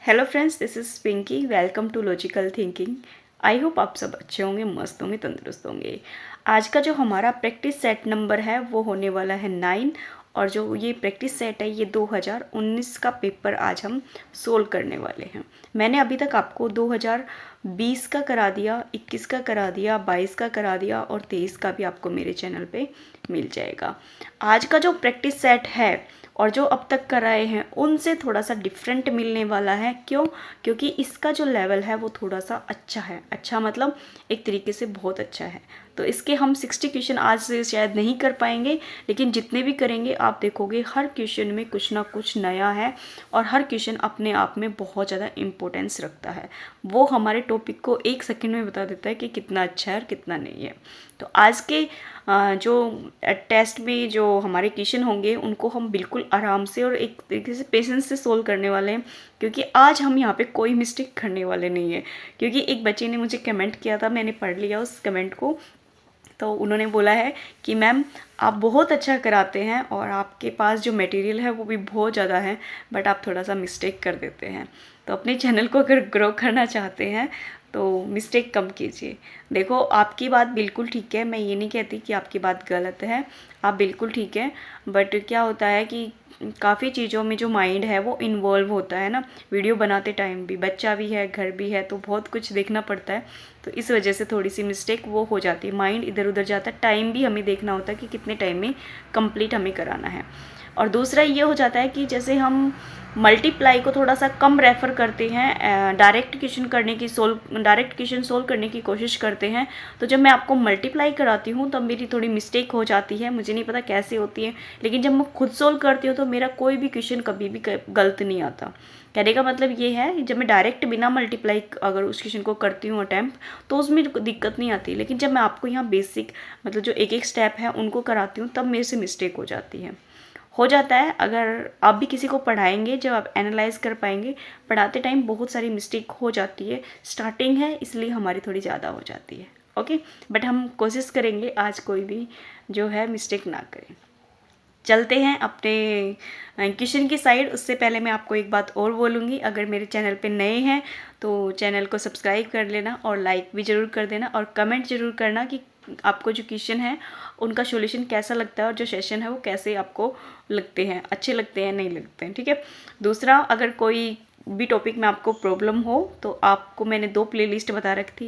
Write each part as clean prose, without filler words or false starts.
Hello friends, this is Pinky. Welcome to logical thinking. I hope आप सब अच्छे होंगे, मस्त होंगे, तंदुरुस्त होंगे। आज का जो हमारा प्रैक्टिस सेट नंबर है वो होने वाला है 9। और जो ये प्रैक्टिस सेट है ये 2019 का पेपर आज हम सोल्व करने वाले हैं। मैंने अभी तक आपको 2020 का करा दिया, 21 का करा दिया, 22 का करा दिया और 23 का भी आपको मेरे चैनल पे मिल जाएगा। आज का जो प्रैक्टिस सेट है और जो अब तक कराए हैं उनसे थोड़ा सा डिफरेंट मिलने वाला है। क्यों? क्योंकि इसका जो लेवल है वो थोड़ा सा अच्छा है। अच्छा मतलब एक तरीके से बहुत अच्छा है। तो इसके हम 60 क्वेश्चन आज से शायद नहीं कर पाएंगे, लेकिन जितने भी करेंगे आप देखोगे हर क्वेश्चन में कुछ ना कुछ नया है और हर क्वेश्चन अपने आप में बहुत ज़्यादा इम्पोर्टेंस रखता है। वो हमारे टॉपिक को एक सेकंड में बता देता है कि कितना अच्छा है और कितना नहीं है। तो आज के जो टेस्ट में जो हमारे क्वेश्चन होंगे उनको हम बिल्कुल आराम से और एक तरीके से पेशेंस से सोल्व करने वाले हैं, क्योंकि आज हम यहाँ पे कोई मिस्टेक करने वाले नहीं है। क्योंकि एक बच्चे ने मुझे कमेंट किया था, मैंने पढ़ लिया उस कमेंट को। तो उन्होंने बोला है कि मैम आप बहुत अच्छा कराते हैं और आपके पास जो मटेरियल है वो भी बहुत ज़्यादा है, बट आप थोड़ा सा मिस्टेक कर देते हैं। तो अपने चैनल को अगर ग्रो करना चाहते हैं तो मिस्टेक कम कीजिए। देखो, आपकी बात बिल्कुल ठीक है, मैं ये नहीं कहती कि आपकी बात गलत है, आप बिल्कुल ठीक है। बट क्या होता है कि काफ़ी चीज़ों में जो माइंड है वो इन्वॉल्व होता है ना। वीडियो बनाते टाइम भी बच्चा भी है, घर भी है, तो बहुत कुछ देखना पड़ता है। तो इस वजह से थोड़ी सी मिस्टेक वो हो जाती है, माइंड इधर उधर जाता है। टाइम भी हमें देखना होता है कि कितने टाइम में कंप्लीट हमें कराना है। और दूसरा ये हो जाता है कि जैसे हम मल्टीप्लाई को थोड़ा सा कम रेफ़र करते हैं, डायरेक्ट क्वेश्चन सोल्व करने की कोशिश करते हैं। तो जब मैं आपको मल्टीप्लाई कराती हूँ तब मेरी थोड़ी मिस्टेक हो जाती है, मुझे नहीं पता कैसे होती है। लेकिन जब मैं खुद सोल्व करती हूँ तो मेरा कोई भी क्वेश्चन कभी भी गलत नहीं आता। कहने का मतलब ये है, जब मैं डायरेक्ट बिना मल्टीप्लाई अगर उस क्वेश्चन को करती हूँ अटैम्प्ट, तो उसमें दिक्कत नहीं आती। लेकिन जब मैं आपको यहाँ बेसिक मतलब जो एक एक स्टेप है उनको कराती हूँ तब मेरे से मिस्टेक हो जाता है। अगर आप भी किसी को पढ़ाएंगे, जब आप एनालाइज कर पाएंगे, पढ़ाते टाइम बहुत सारी मिस्टेक हो जाती है। स्टार्टिंग है इसलिए हमारी थोड़ी ज़्यादा हो जाती है। ओके, बट हम कोशिश करेंगे आज कोई भी जो है मिस्टेक ना करें। चलते हैं अपने क्वेश्चन की साइड। उससे पहले मैं आपको एक बात और बोलूँगी, अगर मेरे चैनल पे नए हैं तो चैनल को सब्सक्राइब कर लेना और लाइक भी ज़रूर कर देना और कमेंट ज़रूर करना कि आपको जो क्वेश्चन है उनका सॉल्यूशन कैसा लगता है और जो सेशन है वो कैसे आपको लगते हैं, अच्छे लगते हैं, नहीं लगते हैं। ठीक है। दूसरा, अगर कोई भी टॉपिक में आपको प्रॉब्लम हो तो आपको मैंने 2 प्लेलिस्ट बता रखी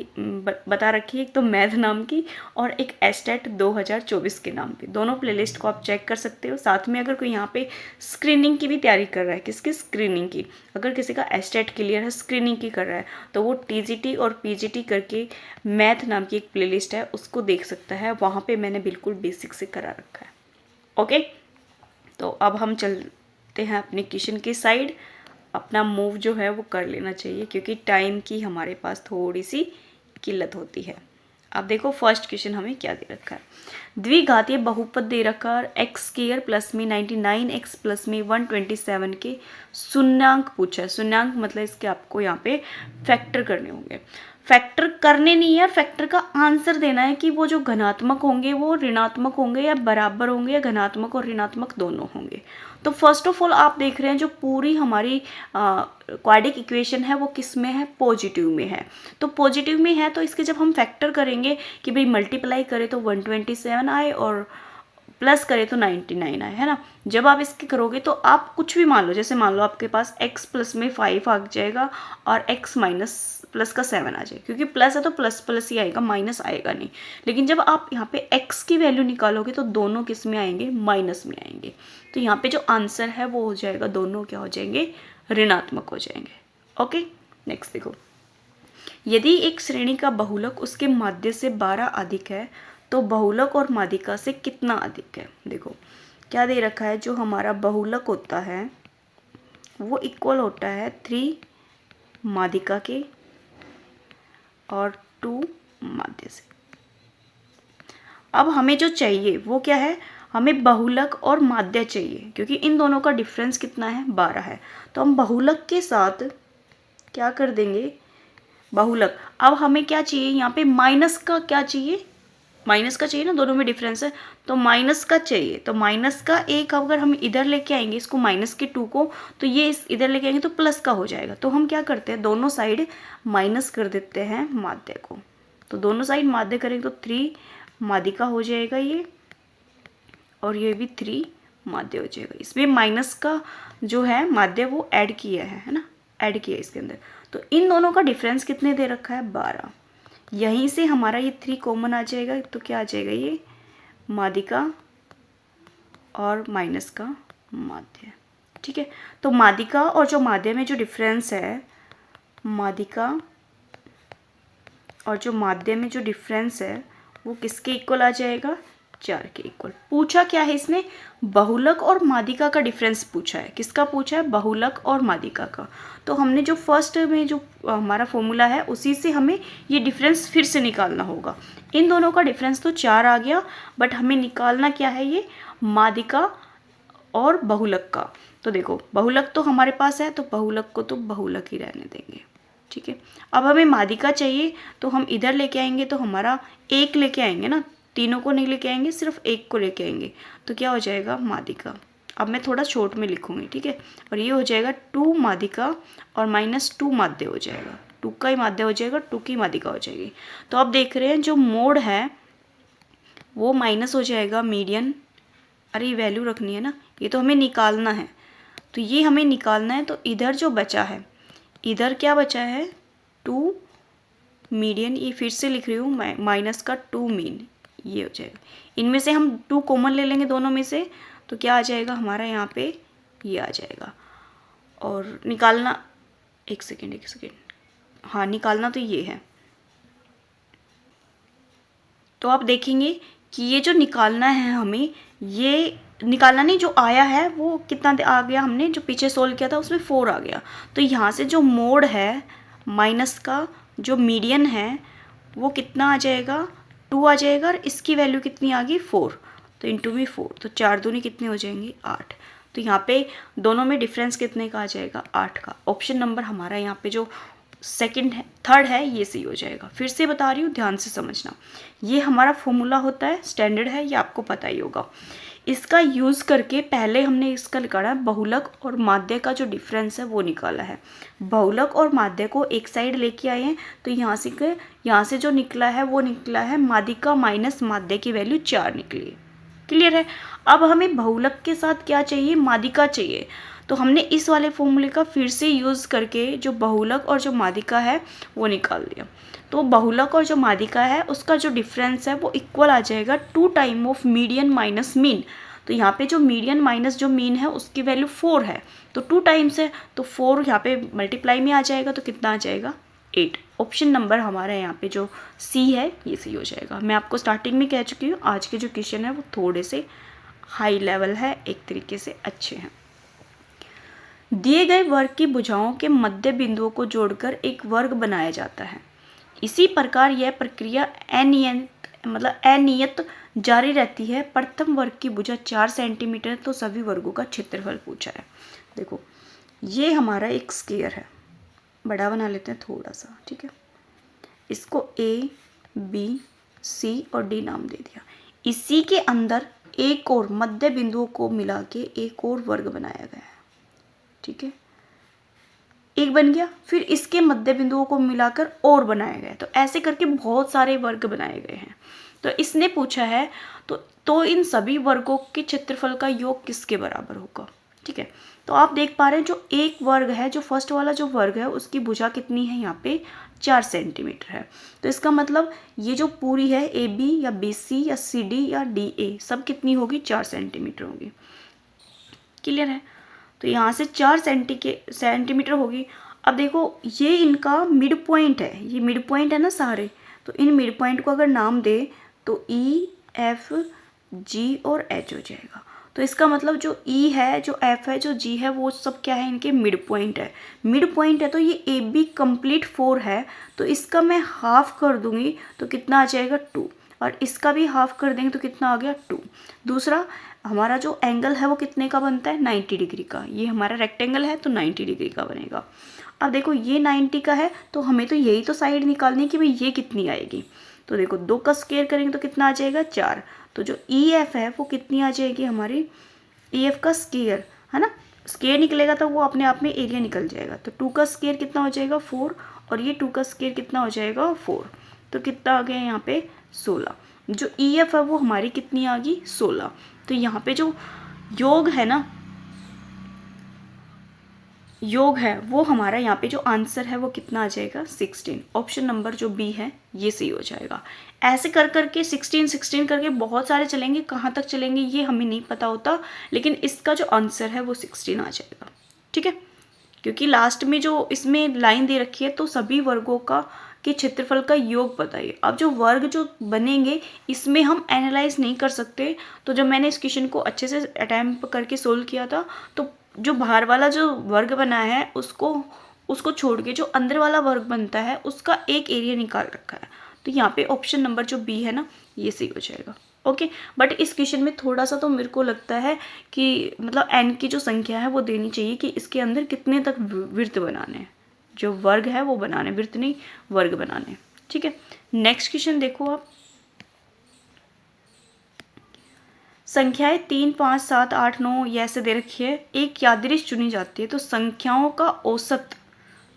है, एक तो मैथ नाम की और एक एस्टेट 2024 के नाम पे। दोनों प्लेलिस्ट को आप चेक कर सकते हो। साथ में अगर कोई यहाँ पे स्क्रीनिंग की भी तैयारी कर रहा है, किसकी स्क्रीनिंग की, अगर किसी का एस्टेट क्लियर है, स्क्रीनिंग की कर रहा है, तो वो टीजीटी और पीजीटी करके मैथ नाम की एक प्लेलिस्ट है, उसको देख सकता है। वहाँ पर मैंने बिल्कुल बेसिक से करा रखा है। ओके, तो अब हम चलते हैं अपने क्वेश्चन की साइड। अपना मूव जो है वो कर लेना चाहिए, क्योंकि टाइम की हमारे पास थोड़ी सी किल्लत होती है। अब देखो फर्स्ट क्वेश्चन हमें क्या दे रखा है। द्विघातीय बहुपद दे रखा है, एक्स स्क्वायर प्लस में 99x प्लस में 127 के शून्यांक पूछा है। शून्यांक मतलब इसके आपको यहाँ पे फैक्टर करने होंगे। फैक्टर करने नहीं है, फैक्टर का आंसर देना है कि वो जो धनात्मक होंगे वो ऋणात्मक होंगे या बराबर होंगे या धनात्मक और ऋणात्मक दोनों होंगे। तो फर्स्ट ऑफ ऑल आप देख रहे हैं जो पूरी हमारी क्वाड्रिक इक्वेशन है वो किस में है, पॉजिटिव में है। तो पॉजिटिव में है तो इसके जब हम फैक्टर करेंगे कि भाई मल्टीप्लाई करें तो 127 आए और प्लस करें तो 99 आए, है ना। जब आप इसके करोगे तो आप कुछ भी मान लो, जैसे मान लो आपके पास x प्लस में 5 आ जाएगा और x माइनस प्लस का 7 आ जाएगा, क्योंकि प्लस है तो प्लस प्लस ही आएगा, माइनस आएगा नहीं। लेकिन जब आप यहाँ पे x की वैल्यू निकालोगे तो दोनों किस में आएंगे, माइनस में आएंगे। तो यहाँ पे जो आंसर है वो हो जाएगा, दोनों क्या हो जाएंगे, ऋणात्मक हो जाएंगे। ओके, नेक्स्ट देखो। यदि एक श्रेणी का बहुलक उसके माध्य से 12 अधिक है तो बहुलक और माध्यिका से कितना अधिक है। देखो क्या दे रखा है, जो हमारा बहुलक होता है वो इक्वल होता है 3 माध्यिका के और 2 माध्य से। अब हमें जो चाहिए वो क्या है, हमें बहुलक और माध्य चाहिए, क्योंकि इन दोनों का डिफरेंस कितना है, 12 है। तो हम बहुलक के साथ क्या कर देंगे, बहुलक। अब हमें क्या चाहिए, यहाँ पे माइनस का क्या चाहिए, माइनस का चाहिए ना, दोनों में डिफरेंस है, तो माइनस का चाहिए। तो माइनस का एक अगर हम इधर लेके आएंगे इसको माइनस के 2 को, तो ये इस इधर लेके आएंगे तो प्लस का हो जाएगा। तो हम क्या करते हैं, दोनों साइड माइनस कर देते हैं माध्य को। तो दोनों साइड माध्य करेंगे तो 3 माध्यिका हो जाएगा ये, और ये भी 3 माध्य हो जाएगा। इसमें माइनस का जो है माध्य वो ऐड किया है ना, ऐड किया इसके अंदर। तो इन दोनों का डिफरेंस कितने दे रखा है, 12। यहीं से हमारा ये 3 कॉमन आ जाएगा, तो क्या आ जाएगा, ये माध्यिका और माइनस का माध्य। ठीक है, तो माध्यिका और जो माध्य में जो डिफरेंस है, माध्यिका और जो माध्य में जो डिफरेंस है वो किसके इक्वल आ जाएगा, 4 के इक्वल। पूछा क्या है इसने, बहुलक और माध्यिका का डिफरेंस पूछा है। किसका पूछा है, बहुलक और माध्यिका का। तो हमने जो फर्स्ट में जो हमारा फॉर्मूला है उसी से हमें ये डिफरेंस फिर से निकालना होगा। इन दोनों का डिफरेंस तो 4 आ गया, बट हमें निकालना क्या है, ये माध्यिका और बहुलक का। तो देखो बहुलक तो हमारे पास है, तो बहुलक को तो बहुलक ही रहने देंगे। ठीक है, अब हमें माध्यिका चाहिए, तो हम इधर लेके आएंगे, तो हमारा 1 लेके आएंगे ना, तीनों को नहीं लेके आएंगे, सिर्फ 1 को लेके आएंगे, तो क्या हो जाएगा, माध्यिका। अब मैं थोड़ा शॉर्ट में लिखूंगी, ठीक है, और ये हो जाएगा 2 माध्यिका और -2 माध्य हो जाएगा। 2 का ही माध्य हो जाएगा, 2 की माध्यिका हो जाएगी। तो आप देख रहे हैं जो मोड है वो माइनस हो जाएगा मीडियन। अरे ये वैल्यू रखनी है ना, ये तो हमें निकालना है, तो ये हमें निकालना है। तो इधर जो बचा है, इधर क्या बचा है, 2 मीडियन, ये फिर से लिख रही हूँ, माइनस का 2 मीन, ये हो जाएगा। इनमें से हम 2 कॉमन ले लेंगे दोनों में से, तो क्या आ जाएगा हमारा यहाँ पे, ये आ जाएगा। और निकालना, एक सेकेंड, हाँ निकालना तो ये है। तो आप देखेंगे कि ये जो निकालना है हमें, ये निकालना नहीं, जो आया है वो कितना आ गया, हमने जो पीछे सोल्व किया था उसमें 4 आ गया। तो यहाँ से जो मोड है माइनस का, जो मीडियन है वो कितना आ जाएगा, 2 आ जाएगा, और इसकी वैल्यू कितनी आ गई, 4। तो इंटू में 4, तो 4 दूनी कितनी हो जाएंगी, 8। तो यहाँ पे दोनों में डिफरेंस कितने का आ जाएगा, 8 का। ऑप्शन नंबर हमारा यहाँ पे जो सेकंड है, थर्ड है, ये सही हो जाएगा। फिर से बता रही हूँ, ध्यान से समझना। ये हमारा फॉर्मूला होता है, स्टैंडर्ड है, ये आपको पता ही होगा। इसका यूज़ करके पहले हमने इसका निकाला है, बहुलक और माध्य का जो डिफरेंस है वो निकाला है। बहुलक और माध्य को एक साइड लेके आए हैं, तो यहाँ से जो निकला है वो निकला है माध्यिका माइनस माध्य की वैल्यू 4 निकली है। क्लियर है। अब हमें बहुलक के साथ क्या चाहिए, माध्यिका चाहिए। तो हमने इस वाले फॉर्मूले का फिर से यूज़ करके जो बहुलक और जो माध्यिका है वो निकाल दिया। तो बहुलक और जो माध्यिका है उसका जो डिफरेंस है वो इक्वल आ जाएगा 2 time of median minus mean. तो यहाँ पे जो मीडियन माइनस जो मीन है उसकी वैल्यू 4 है, तो 2 टाइम्स है, तो 4 यहाँ पे मल्टीप्लाई में आ जाएगा, तो कितना आ जाएगा, 8। ऑप्शन नंबर हमारा यहाँ पे जो सी है ये सी हो जाएगा। मैं आपको स्टार्टिंग में कह चुकी हूँ, आज के जो क्वेश्चन है वो थोड़े से हाई लेवल है, एक तरीके से अच्छे हैं। दिए गए वर्ग की भुजाओं के मध्य बिंदुओं को जोड़कर एक वर्ग बनाया जाता है। इसी प्रकार यह प्रक्रिया अनियत जारी रहती है। प्रथम वर्ग की भुजा 4 सेंटीमीटर, तो सभी वर्गों का क्षेत्रफल पूछा है। देखो ये हमारा एक स्क्वायर है, बड़ा बना लेते हैं थोड़ा सा, ठीक है। इसको A, B, C और D नाम दे दिया। इसी के अंदर एक और मध्य बिंदुओं को मिला के एक और वर्ग बनाया गया है, ठीक है। एक बन गया, फिर इसके मध्य बिंदुओं को मिलाकर और बनाया गया, तो ऐसे करके बहुत सारे वर्ग बनाए गए हैं। तो इसने पूछा है तो इन सभी वर्गों के क्षेत्रफल का योग किसके बराबर होगा, ठीक है। तो आप देख पा रहे हैं जो एक वर्ग है, जो फर्स्ट वाला जो वर्ग है उसकी भुजा कितनी है, यहाँ पे 4 सेंटीमीटर है। तो इसका मतलब ये जो पूरी है AB या BC या CD या DA सब कितनी होगी, 4 सेंटीमीटर होगी। क्लियर है। तो यहाँ से 4 सेंटीमीटर होगी। अब देखो ये इनका मिड पॉइंट है, ये मिड पॉइंट है ना सारे, तो इन मिड पॉइंट को अगर नाम दे तो E, F, G और H हो जाएगा। तो इसका मतलब जो E है, जो F है, जो G है, वो सब क्या है, इनके मिड पॉइंट है। मिड पॉइंट है तो ये AB कंप्लीट 4 है, तो इसका मैं हाफ कर दूंगी तो कितना आ जाएगा 2, और इसका भी हाफ कर देंगे तो कितना आ गया 2। दूसरा हमारा जो एंगल है वो कितने का बनता है, 90 डिग्री का। ये हमारा रेक्टेंगल है तो 90 डिग्री का बनेगा। अब देखो ये 90 का है, तो हमें तो यही तो साइड निकालनी है कि भाई ये कितनी आएगी। तो देखो 2 का स्क्वायर करेंगे तो कितना आ जाएगा 4। तो जो ई एफ है वो कितनी आ जाएगी हमारी, ई एफ का स्क्वायर है ना, स्क्वायर निकलेगा तो वो अपने आप में एरिया निकल जाएगा। तो 2 का स्क्वायर कितना हो जाएगा 4, और ये 2 का स्क्वायर कितना हो जाएगा 4। तो कितना आ गया यहाँ पे 16। जो ई एफ है वो हमारी कितनी आ गई 16। तो यहाँ पे जो योग है ना, योग है वो हमारा यहाँ पे जो आंसर है वो कितना आ जाएगा 16। ऑप्शन नंबर जो बी है ये सही हो जाएगा। ऐसे कर करके 16 करके बहुत सारे चलेंगे, कहाँ तक चलेंगे ये हमें नहीं पता होता, लेकिन इसका जो आंसर है वो 16 आ जाएगा। ठीक है, क्योंकि लास्ट में जो इसमें लाइन दे रखी है तो सभी वर्गों का के क्षेत्रफल का योग बताइए। अब जो वर्ग जो बनेंगे इसमें हम एनालाइज नहीं कर सकते। तो जब मैंने इस क्वेश्चन को अच्छे से अटैम्प्ट करके सोल्व किया था तो जो बाहर वाला जो वर्ग बना है उसको छोड़ के जो अंदर वाला वर्ग बनता है उसका एक एरिया निकाल रखा है। तो यहाँ पे ऑप्शन नंबर जो बी है ना ये सही हो जाएगा। ओके, बट इस क्वेश्चन में थोड़ा सा तो मेरे को लगता है कि मतलब एन की जो संख्या है वो देनी चाहिए कि इसके अंदर कितने तक वृत्त बनाने हैं, जो वर्ग है वो बनाने, वृत्त नहीं वर्ग बनाने। ठीक है, नेक्स्ट क्वेश्चन देखो आप। संख्याएं 3, 5, 7, 8, 9 ये ऐसे दे रखी है। एक यादृश चुनी जाती है तो संख्याओं का औसत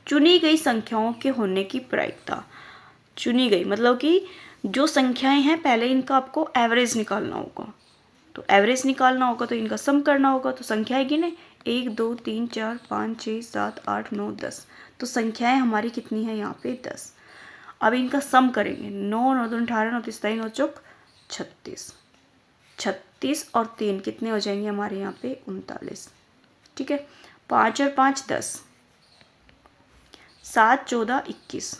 चुनी गई संख्याओं के होने की प्रायिकता। चुनी गई मतलब कि जो संख्याएं हैं पहले इनका आपको एवरेज निकालना होगा। तो एवरेज निकालना होगा तो इनका सम करना होगा। तो संख्याएं गिने 1, 2, 3, 4, 5, 6, 7, 8, 9, 10। तो संख्याएं हमारी कितनी है यहाँ पे 10। अब इनका सम करेंगे 9, 9, 2, 18, 9, 3, 9, चौक 36। 36 और 3 कितने हो जाएंगे हमारे यहाँ पे 39। ठीक है, 5 और 5 10, 7, 14, 21।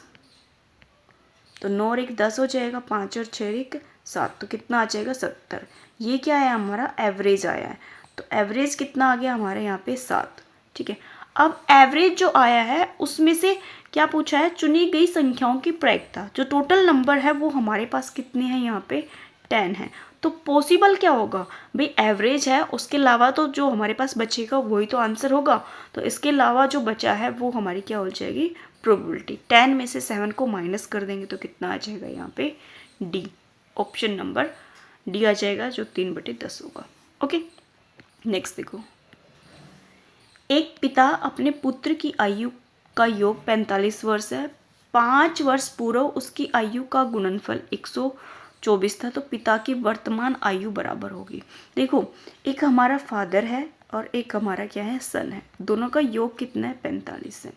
तो 9 और 1 10 हो जाएगा, 5 और 6 1 7। तो कितना आ जाएगा 70। ये क्या है हमारा एवरेज आया है। तो एवरेज कितना आ गया हमारे यहाँ पे 7। ठीक है, अब एवरेज जो आया है उसमें से क्या पूछा है, चुनी गई संख्याओं की प्रायिकता। जो टोटल नंबर है वो हमारे पास कितने हैं यहाँ पे 10 है। तो पॉसिबल क्या होगा भाई, एवरेज है उसके अलावा तो जो हमारे पास बचेगा वही तो आंसर होगा। तो इसके अलावा जो बचा है वो हमारी क्या हो जाएगी प्रोबेबिलिटी। 10 में से 7 को माइनस कर देंगे तो कितना आ जाएगा यहाँ पे डी। ऑप्शन नंबर डी आ जाएगा जो 3/10 होगा। ओके, नेक्स्ट देखो। एक पिता अपने पुत्र की आयु का योग 45 वर्ष है। 5 वर्ष पूर्व उसकी आयु का गुणनफल 124 था, तो पिता की वर्तमान आयु बराबर होगी। देखो, एक हमारा फादर है और एक हमारा क्या है सन है। दोनों का योग कितना है 45 है।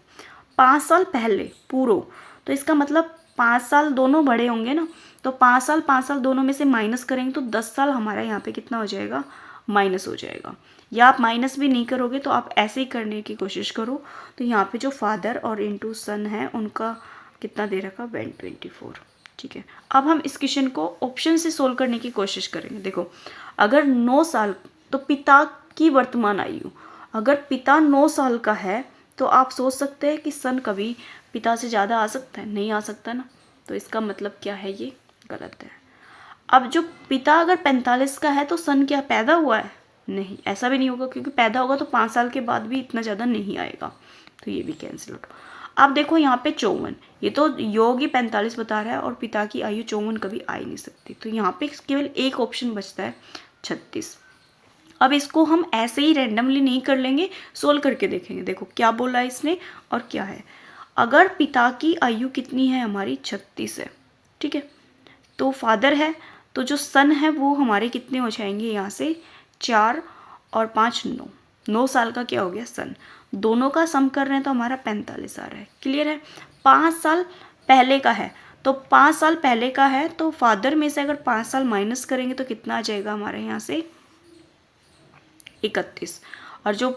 5 साल पहले पूर्व, तो इसका मतलब 5 साल दोनों बड़े होंगे ना। तो 5 साल दोनों में से माइनस करेंगे तो 10 साल हमारा यहाँ पे कितना हो जाएगा माइनस हो जाएगा। या आप माइनस भी नहीं करोगे तो आप ऐसे ही करने की कोशिश करो। तो यहाँ पे जो फादर और इनटू सन है उनका कितना दे रखा 124। ठीक है, अब हम इस क्वेश्चन को ऑप्शन से सोल्व करने की कोशिश करेंगे। देखो, अगर 9 साल तो पिता की वर्तमान आयु, अगर पिता 9 साल का है तो आप सोच सकते हैं कि सन कभी पिता से ज़्यादा आ सकता है, नहीं आ सकता ना। तो इसका मतलब क्या है, ये गलत है। अब जो पिता अगर 45 का है तो सन क्या पैदा हुआ है, नहीं, ऐसा भी नहीं होगा, क्योंकि पैदा होगा तो 5 साल के बाद भी इतना ज़्यादा नहीं आएगा। तो ये भी कैंसिल हो। अब देखो यहाँ पे 54, ये तो योग ही 45 बता रहा है और पिता की आयु 54 कभी आ ही नहीं सकती। तो यहाँ पे केवल एक ऑप्शन बचता है 36। अब इसको हम ऐसे ही रैंडमली नहीं कर लेंगे, सोल्व करके देखेंगे। देखो क्या बोला है इसने और क्या है। अगर पिता की आयु कितनी है हमारी 36 है, ठीक है, तो फादर है, तो जो सन है वो हमारे कितने हो जाएंगे यहाँ से 4 और 5 9। 9 साल का क्या हो गया सन। दोनों का सम कर रहे हैं तो हमारा 45 आ रहा है। क्लियर है। 5 साल पहले का है, तो 5 साल पहले का है तो फादर में से अगर 5 साल माइनस करेंगे तो कितना आ जाएगा हमारे यहाँ से 31। और जो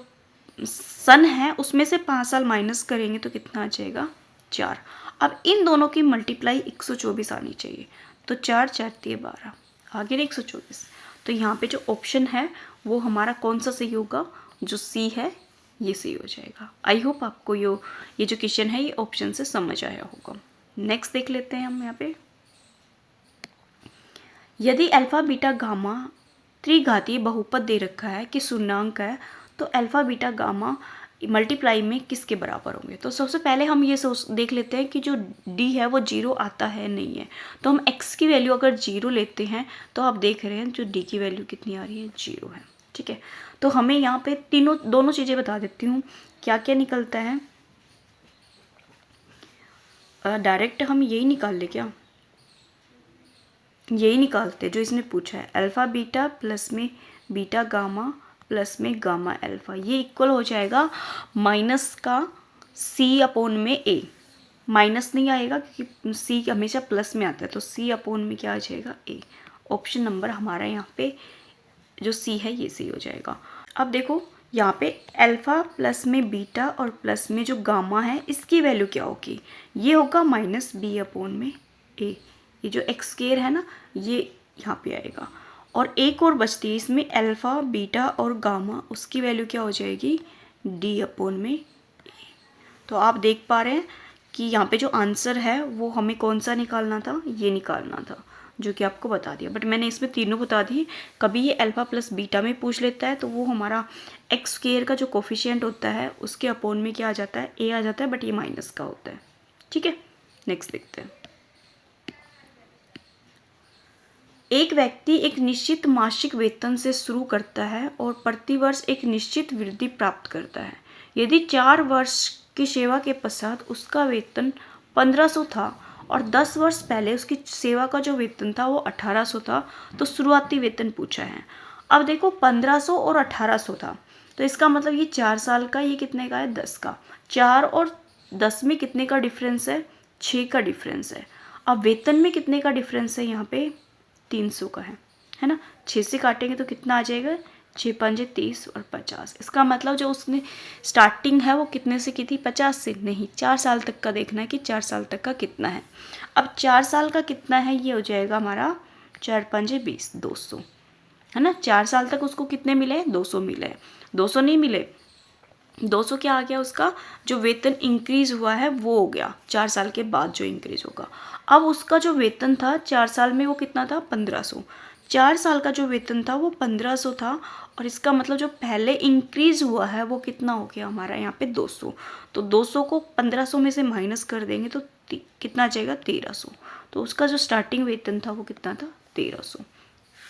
सन है उसमें से 5 साल माइनस करेंगे तो कितना आ जाएगा 4। अब इन दोनों की मल्टीप्लाई 124 आनी चाहिए। तो 4 4 12 आगे ना 124। तो यहाँ पे जो ऑप्शन है वो हमारा कौन सा सही होगा, जो सी है ये सही हो जाएगा। आई होप आपको ये जो क्वेश्चन है ये ऑप्शन से समझ आया होगा। नेक्स्ट देख लेते हैं हम यहाँ पे। यदि अल्फा बीटा गामा त्रिघातीय बहुपद दे रखा है कि शून्याङ्क है, तो अल्फा बीटा गामा मल्टीप्लाई में किसके बराबर होंगे। तो सबसे पहले हम ये देख लेते हैं कि जो d है वो 0 आता है नहीं है। तो हम x की वैल्यू अगर 0 लेते हैं तो आप देख रहे हैं जो d की वैल्यू कितनी आ रही है, 0 है। ठीक है, तो हमें यहाँ पे दोनों चीज़ें बता देती हूँ क्या क्या निकलता है। डायरेक्ट हम यही निकाल ले क्या, यही निकालते जो इसने पूछा है, अल्फ़ा बीटा प्लस में बीटा गामा प्लस में गामा अल्फ़ा, ये इक्वल हो जाएगा माइनस का c अपॉन में a। माइनस नहीं आएगा क्योंकि c हमेशा प्लस में आता है, तो c अपॉन में क्या आ जाएगा, a। ऑप्शन नंबर हमारा यहाँ पे जो c है ये सही हो जाएगा। अब देखो यहाँ पे अल्फ़ा प्लस में बीटा और प्लस में जो गामा है इसकी वैल्यू क्या होगी, ये होगा माइनस b अपॉन में a। ये जो एक्स स्क्वायर है ना ये यहाँ पे आएगा, और एक और बचती है इसमें अल्फ़ा बीटा और गामा, उसकी वैल्यू क्या हो जाएगी, डी अपॉन में ए। तो आप देख पा रहे हैं कि यहाँ पे जो आंसर है वो हमें कौन सा निकालना था, ये निकालना था, जो कि आपको बता दिया। बट मैंने इसमें तीनों बता दिए। कभी ये अल्फ़ा प्लस बीटा में पूछ लेता है तो वो हमारा एक्स स्क्वायर का जो कोफिशिएंट होता है उसके अपॉन में क्या आ जाता है, ए आ जाता है, बट ये माइनस का होता है। ठीक है, नेक्स्ट देखते हैं। एक व्यक्ति एक निश्चित मासिक वेतन से शुरू करता है और प्रतिवर्ष एक निश्चित वृद्धि प्राप्त करता है। यदि 4 वर्ष की सेवा के पश्चात उसका वेतन 1500 था और 10 वर्ष पहले उसकी सेवा का जो वेतन था वो 1800 था, तो शुरुआती वेतन पूछा है। अब देखो 1500 और 1800 था, तो इसका मतलब ये 4 साल का, ये कितने का है, 10 का। 4 और 10 में कितने का डिफरेंस है, 6 का डिफरेंस है। अब वेतन में कितने का डिफरेंस है, यहाँ पे 300 का है ना। 6 से काटेंगे तो कितना आ जाएगा, 6 पंजे 30 और 50। इसका मतलब जो उसने स्टार्टिंग है वो कितने से की थी, 50 से नहीं, 4 साल तक का देखना है कि 4 साल तक का कितना है। अब 4 साल का कितना है, ये हो जाएगा हमारा 4 पंजे 20, 200 है ना। 4 साल तक उसको कितने मिले, 200 मिले। 200 नहीं मिले, 200 क्या आ गया, उसका जो वेतन इंक्रीज हुआ है वो हो गया 4 साल के बाद जो इंक्रीज होगा। अब उसका जो वेतन था 4 साल में वो कितना था, 1500। 4 साल का जो वेतन था वो 1500 था, और इसका मतलब जो पहले इंक्रीज हुआ है वो कितना हो गया हमारा यहाँ पे 200। तो 200 को 1500 में से माइनस कर देंगे तो कितना आ जाएगा, 1300। तो उसका जो स्टार्टिंग वेतन था वो कितना था, 1300।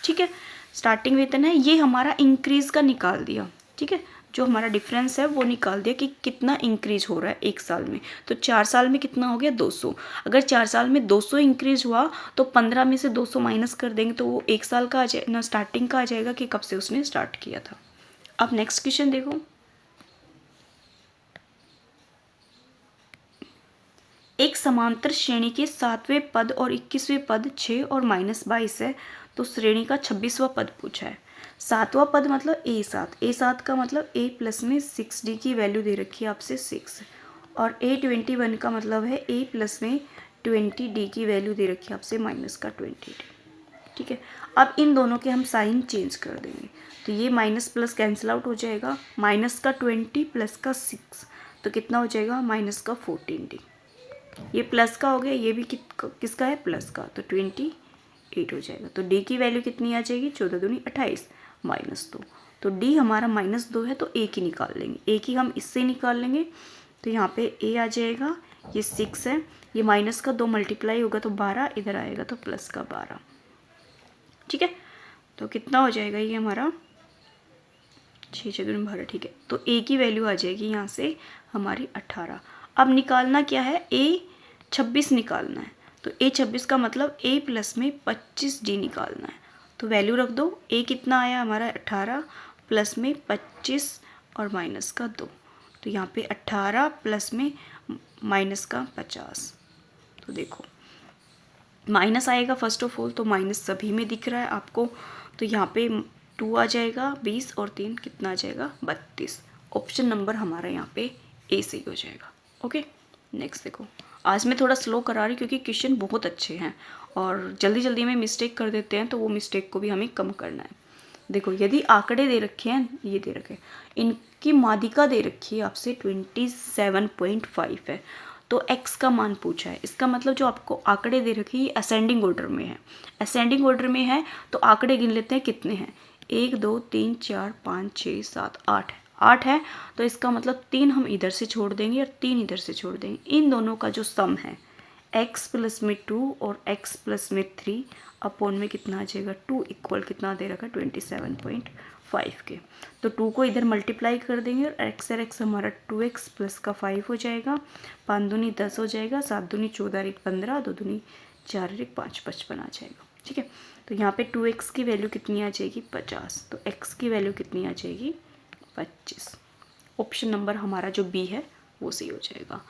ठीक है, स्टार्टिंग वेतन है, ये हमारा इंक्रीज का निकाल दिया। ठीक है, जो हमारा डिफरेंस है वो निकाल दिया कि कितना इंक्रीज हो रहा है 1 साल में। तो 4 साल में कितना हो गया, 200। अगर 4 साल में 200 इंक्रीज हुआ तो 15 में से 200 माइनस कर देंगे तो वो 1 साल का आ जाए ना, स्टार्टिंग का आ जाएगा कि कब से उसने स्टार्ट किया था। अब नेक्स्ट क्वेश्चन देखो, एक समांतर श्रेणी के 7वें पद और 21वें पद 6 और -22 है, तो श्रेणी का 26वां पद पूछा है। 7वां पद मतलब A7 का मतलब A प्लस में 6D की वैल्यू दे रखी है आपसे 6, और A21 का मतलब है A प्लस में 20D की वैल्यू दे रखी है आपसे माइनस का 20D। ठीक है, अब इन दोनों के हम साइन चेंज कर देंगे, तो ये माइनस प्लस कैंसिल आउट हो जाएगा। माइनस का 20 प्लस का 6 तो कितना हो जाएगा, माइनस का 14D। ये प्लस का हो गया, ये भी किसका है, प्लस का, तो 28 हो जाएगा। तो डी की वैल्यू कितनी आ जाएगी, 14 दूनी 28 -2। तो डी हमारा -2 है, तो ए की निकाल लेंगे, ए की हम इससे निकाल लेंगे। तो यहाँ पे ए आ जाएगा, ये 6 है, ये माइनस का 2 मल्टीप्लाई होगा तो 12, इधर आएगा तो प्लस का 12। ठीक है, तो कितना हो जाएगा ये हमारा 6 दूनी 12। ठीक है, तो ए की वैल्यू आ जाएगी यहाँ से हमारी 18। अब निकालना क्या है, A26 निकालना है। तो A26 का मतलब A प्लस में 25D निकालना है। तो वैल्यू रख दो, A कितना आया हमारा 18 प्लस में 25 और माइनस का 2, तो यहाँ पे 18 प्लस में माइनस का 50। तो देखो माइनस आएगा फर्स्ट ऑफ ऑल, तो माइनस सभी में दिख रहा है आपको, तो यहाँ पे 2 आ जाएगा, 20 और 3 कितना आ जाएगा, 32। ऑप्शन नंबर हमारा यहाँ पे ए सही हो जाएगा। ओके, नेक्स्ट देखो, आज मैं थोड़ा स्लो करा रही क्योंकि क्वेश्चन बहुत अच्छे हैं और जल्दी जल्दी में मिस्टेक कर देते हैं, तो वो मिस्टेक को भी हमें कम करना है। देखो, यदि आंकड़े दे रखे हैं, ये दे रखे हैं, इनकी माध्यिका दे रखी है आपसे 27.5 है, तो x का मान पूछा है। इसका मतलब जो आपको आंकड़े दे रखी है असेंडिंग ऑर्डर में है। असेंडिंग ऑर्डर में है तो आंकड़े गिन लेते हैं कितने हैं, 1 2 3 4 5 6 7 8 8 है, तो इसका मतलब 3 हम इधर से छोड़ देंगे और 3 इधर से छोड़ देंगे। इन दोनों का जो सम है x प्लस में 2 और x प्लस में 3 अपॉन में कितना आ जाएगा 2 इक्वल कितना दे रखा है 27.5 के। तो 2 को इधर मल्टीप्लाई कर देंगे और x और x हमारा 2x प्लस का 5 हो जाएगा, 5 दूनी 10 हो जाएगा, 7 दूनी 14 एक 15, 2 दूनी 4 एक 5, 55 आ जाएगा। ठीक है, तो यहाँ पे 2x की वैल्यू कितनी आ जाएगी 50, तो x की वैल्यू कितनी आ जाएगी 25। ऑप्शन नंबर हमारा जो बी है वो सही हो जाएगा।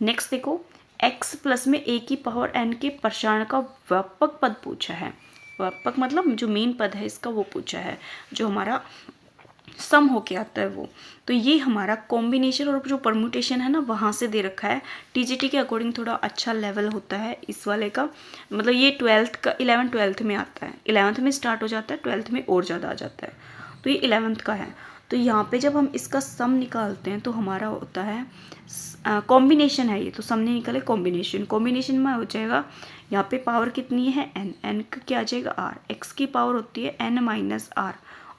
नेक्स्ट देखो, x प्लस में a की पावर n के प्रसारण का व्यापक पद पूछा है। व्यापक मतलब जो मेन पद है इसका वो पूछा है, जो हमारा सम होके आता है वो। तो ये हमारा कॉम्बिनेशन और जो परम्यूटेशन है ना वहाँ से दे रखा है। टीजीटी के अकॉर्डिंग थोड़ा अच्छा लेवल होता है इस वाले का, मतलब ये 12th का 11 12th में आता है, 11th में स्टार्ट हो जाता है, 12th में और ज़्यादा आ जाता है, तो ये 11th का है। तो यहाँ पे जब हम इसका सम निकालते हैं तो हमारा होता है कॉम्बिनेशन है ये, तो सम नहीं निकले कॉम्बिनेशन में हो जाएगा। यहाँ पे पावर कितनी है n का क्या आ जाएगा r, x की पावर होती है n माइनस आर,